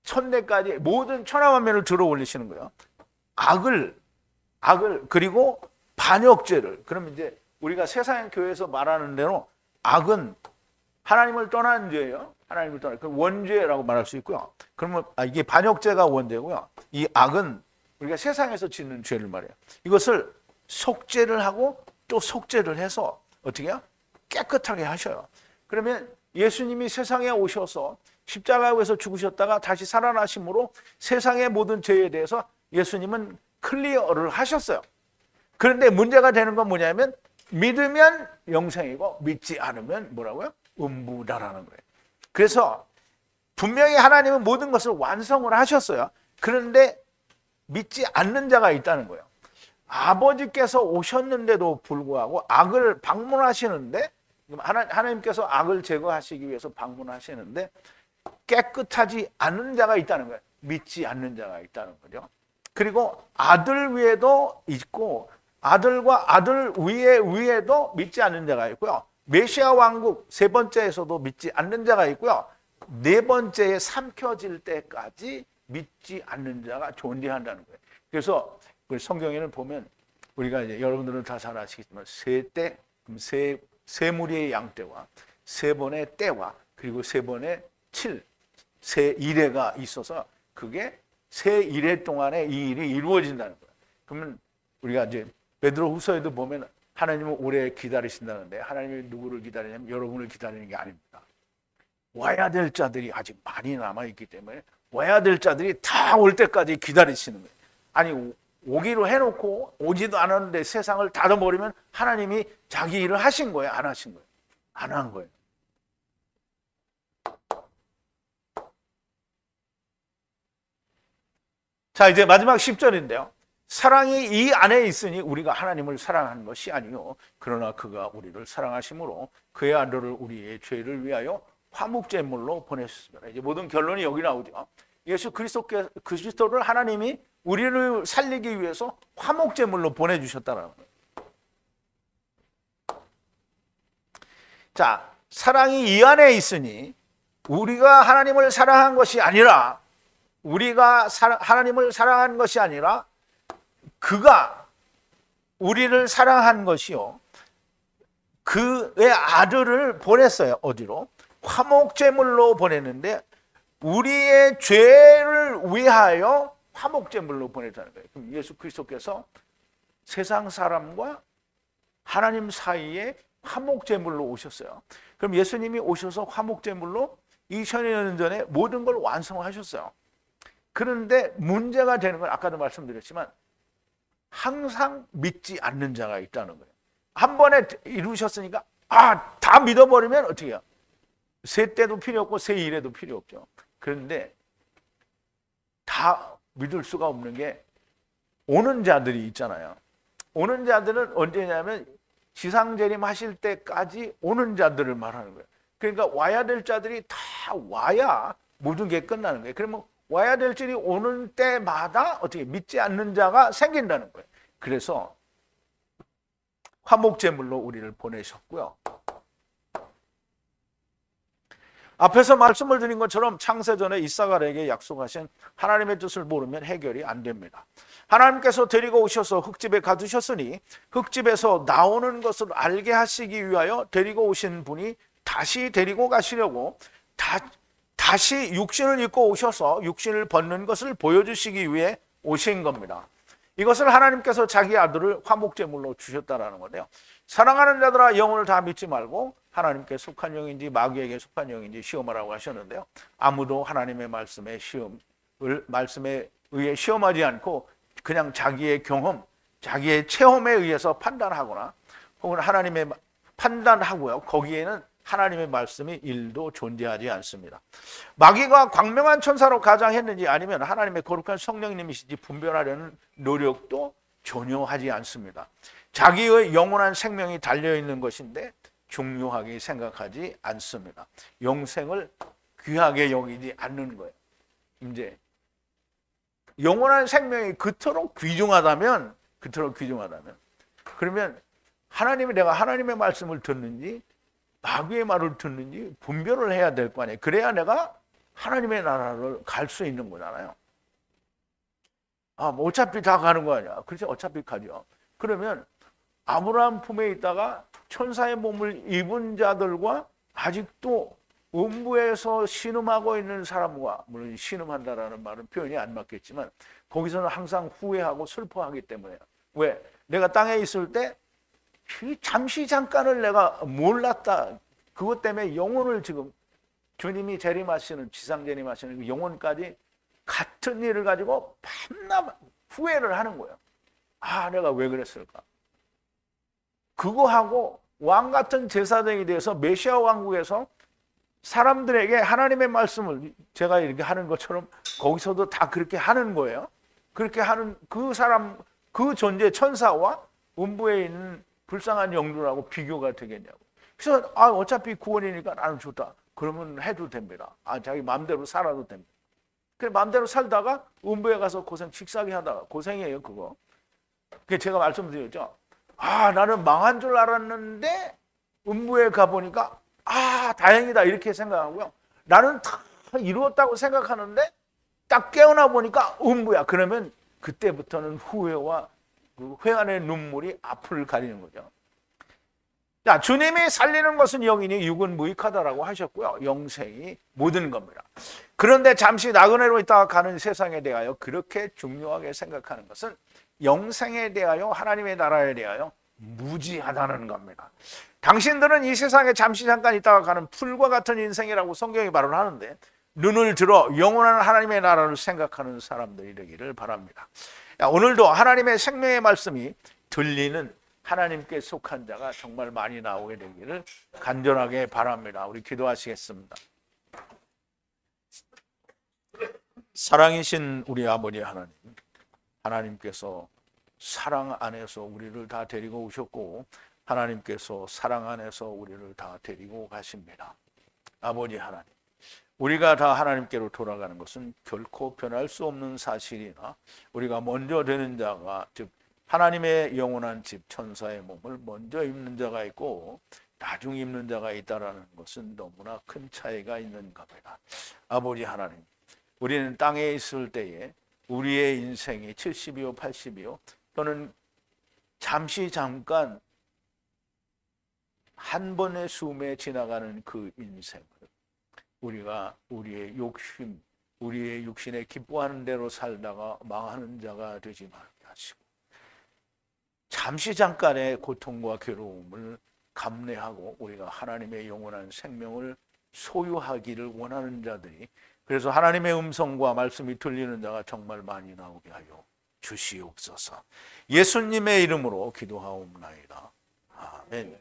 천대까지 모든 천하만면을 들어 올리시는 거예요. 악을 그리고 반역죄를. 그럼 이제 우리가 세상 교회에서 말하는 대로 악은 하나님을 떠난 죄예요. 하나님을 떠난 그 원죄라고 말할 수 있고요. 그러면 이게 반역죄가 원죄고요. 이 악은 우리가 세상에서 짓는 죄를 말해요. 이것을 속죄를 하고 또 속죄를 해서 어떻게 해요? 깨끗하게 하셔요. 그러면 예수님이 세상에 오셔서 십자가에서 죽으셨다가 다시 살아나심으로 세상의 모든 죄에 대해서 예수님은 클리어를 하셨어요. 그런데 문제가 되는 건 뭐냐면 믿으면 영생이고 믿지 않으면 뭐라고요? 음부다라는 거예요. 그래서 분명히 하나님은 모든 것을 완성을 하셨어요. 그런데 믿지 않는 자가 있다는 거예요. 아버지께서 오셨는데도 불구하고 악을 방문하시는데 하나님께서 악을 제거하시기 위해서 방문하시는데 깨끗하지 않는 자가 있다는 거예요. 믿지 않는 자가 있다는 거죠. 그리고 아들 위에도 있고 아들과 아들 위에도 믿지 않는 자가 있고요. 메시아 왕국 세 번째에서도 믿지 않는 자가 있고요. 네 번째에 삼켜질 때까지 믿지 않는 자가 존재한다는 거예요. 그래서 성경에는 보면 우리가 이제 여러분들은 다 잘 아시겠지만 세 무리의 양떼와 세 번의 떼와 그리고 세 번의 세 이래가 있어서 그게 세 이래 동안에 이 일이 이루어진다는 거예요. 그러면 우리가 이제 베드로후서에도 보면 하나님은 오래 기다리신다는데 하나님이 누구를 기다리냐면 여러분을 기다리는 게 아닙니다. 와야 될 자들이 아직 많이 남아있기 때문에 와야 될 자들이 다 올 때까지 기다리시는 거예요. 아니 오기로 해놓고 오지도 않았는데 세상을 닫아버리면 하나님이 자기 일을 하신 거예요? 안 하신 거예요? 안 한 거예요. 자, 이제 마지막 10절인데요. 사랑이 이 안에 있으니 우리가 하나님을 사랑하는 것이 아니요 그러나 그가 우리를 사랑하심으로 그의 아들을 우리의 죄를 위하여 화목제물로 보내셨습니다. 이제 모든 결론이 여기 나오죠. 예수 그리스도를 하나님이 우리를 살리기 위해서 화목제물로 보내주셨다는 거예요. 자, 사랑이 이 안에 있으니 우리가 하나님을 사랑한 것이 아니라 하나님을 사랑한 것이 아니라 그가 우리를 사랑한 것이요. 그의 아들을 보냈어요. 어디로? 화목제물로 보냈는데 우리의 죄를 위하여 화목제물로 보냈다는 거예요. 그럼 예수 그리스도께서 세상 사람과 하나님 사이에 화목제물로 오셨어요. 그럼 예수님이 오셔서 화목제물로 2000년 전에 모든 걸 완성하셨어요. 그런데 문제가 되는 건 아까도 말씀드렸지만 항상 믿지 않는 자가 있다는 거예요. 한 번에 이루셨으니까 다 믿어버리면 어떻게 해요? 세 때도 필요 없고 세 일에도 필요 없죠. 그런데 다 믿을 수가 없는 게 오는 자들이 있잖아요. 오는 자들은 언제냐면 지상재림 하실 때까지 오는 자들을 말하는 거예요. 그러니까 와야 될 자들이 다 와야 모든 게 끝나는 거예요. 그러면 와야 될 자들이 오는 때마다 어떻게 믿지 않는 자가 생긴다는 거예요. 그래서 화목제물로 우리를 보내셨고요. 앞에서 말씀을 드린 것처럼 창세전에 이사갈에게 약속하신 하나님의 뜻을 모르면 해결이 안 됩니다. 하나님께서 데리고 오셔서 흙집에 가두셨으니 흙집에서 나오는 것을 알게 하시기 위하여 데리고 오신 분이 다시 데리고 가시려고 다시 육신을 입고 오셔서 육신을 벗는 것을 보여주시기 위해 오신 겁니다. 이것을 하나님께서 자기 아들을 화목제물로 주셨다라는 건데요. 사랑하는 자들아 영혼을 다 믿지 말고 하나님께 속한 영인지 마귀에게 속한 영인지 시험하라고 하셨는데요. 아무도 하나님의 말씀에 의해 시험하지 않고 그냥 자기의 경험, 자기의 체험에 의해서 판단하거나 혹은 하나님의 판단하고요. 거기에는 하나님의 말씀이 일도 존재하지 않습니다. 마귀가 광명한 천사로 가장했는지 아니면 하나님의 거룩한 성령님이신지 분별하려는 노력도 전혀 하지 않습니다. 자기의 영원한 생명이 달려있는 것인데 중요하게 생각하지 않습니다. 영생을 귀하게 여기지 않는 거예요. 이제 영원한 생명이 그토록 귀중하다면 그러면 내가 하나님의 말씀을 듣는지 마귀의 말을 듣는지 분별을 해야 될 거 아니에요. 그래야 내가 하나님의 나라를 갈 수 있는 거잖아요. 뭐 어차피 다 가는 거 아니야. 그렇죠. 어차피 가죠. 그러면 아브라함 품에 있다가 천사의 몸을 입은 자들과 아직도 음부에서 신음하고 있는 사람과, 물론 신음한다라는 말은 표현이 안 맞겠지만 거기서는 항상 후회하고 슬퍼하기 때문에. 왜? 내가 땅에 있을 때 잠시 잠깐을 내가 몰랐다. 그것 때문에 영혼을 지금 주님이 재림하시는, 지상 재림하시는 그 영혼까지 같은 일을 가지고 밤낮 후회를 하는 거예요. 내가 왜 그랬을까? 그거하고 왕 같은 제사장이 돼서 메시아 왕국에서 사람들에게 하나님의 말씀을 제가 이렇게 하는 것처럼 거기서도 다 그렇게 하는 거예요. 그렇게 하는 그 사람, 그 존재 천사와 음부에 있는 불쌍한 영들하고 비교가 되겠냐고. 그래서 어차피 구원이니까 나는 좋다. 그러면 해도 됩니다. 자기 마음대로 살아도 됩니다. 그래 마음대로 살다가 음부에 가서 식사기 하다가 고생이에요 그거. 그게 제가 말씀드렸죠. 나는 망한 줄 알았는데 음부에 가보니까 다행이다 이렇게 생각하고요. 나는 다 이루었다고 생각하는데 딱 깨어나 보니까 음부야. 그러면 그때부터는 후회와 그 회한의 눈물이 앞을 가리는 거죠. 자, 주님이 살리는 것은 영이니 육은 무익하다라고 하셨고요. 영생이 모든 겁니다. 그런데 잠시 나그네로 있다가 가는 세상에 대하여 그렇게 중요하게 생각하는 것은 영생에 대하여 하나님의 나라에 대하여 무지하다는 겁니다. 당신들은 이 세상에 잠시 잠깐 있다가 가는 풀과 같은 인생이라고 성경이 말을 하는데 눈을 들어 영원한 하나님의 나라를 생각하는 사람들이 되기를 바랍니다. 오늘도 하나님의 생명의 말씀이 들리는 하나님께 속한 자가 정말 많이 나오게 되기를 간절하게 바랍니다. 우리 기도하시겠습니다. 사랑이신 우리 아버지 하나님, 하나님께서 사랑 안에서 우리를 다 데리고 오셨고 하나님께서 사랑 안에서 우리를 다 데리고 가십니다. 아버지 하나님, 우리가 다 하나님께로 돌아가는 것은 결코 변할 수 없는 사실이나 우리가 먼저 되는 자가, 즉 하나님의 영원한 집 천사의 몸을 먼저 입는 자가 있고 나중 입는 자가 있다라는 것은 너무나 큰 차이가 있는 겁니다. 아버지 하나님, 우리는 땅에 있을 때에 우리의 인생이 70이요 80이요 또는 잠시 잠깐 한 번의 숨에 지나가는 그 인생을 우리가 우리의 욕심, 우리의 육신에 기뻐하는 대로 살다가 망하는 자가 되지 말게 하시고 잠시 잠깐의 고통과 괴로움을 감내하고 우리가 하나님의 영원한 생명을 소유하기를 원하는 자들이, 그래서 하나님의 음성과 말씀이 들리는 자가 정말 많이 나오게 하여 주시옵소서. 예수님의 이름으로 기도하옵나이다. 아멘.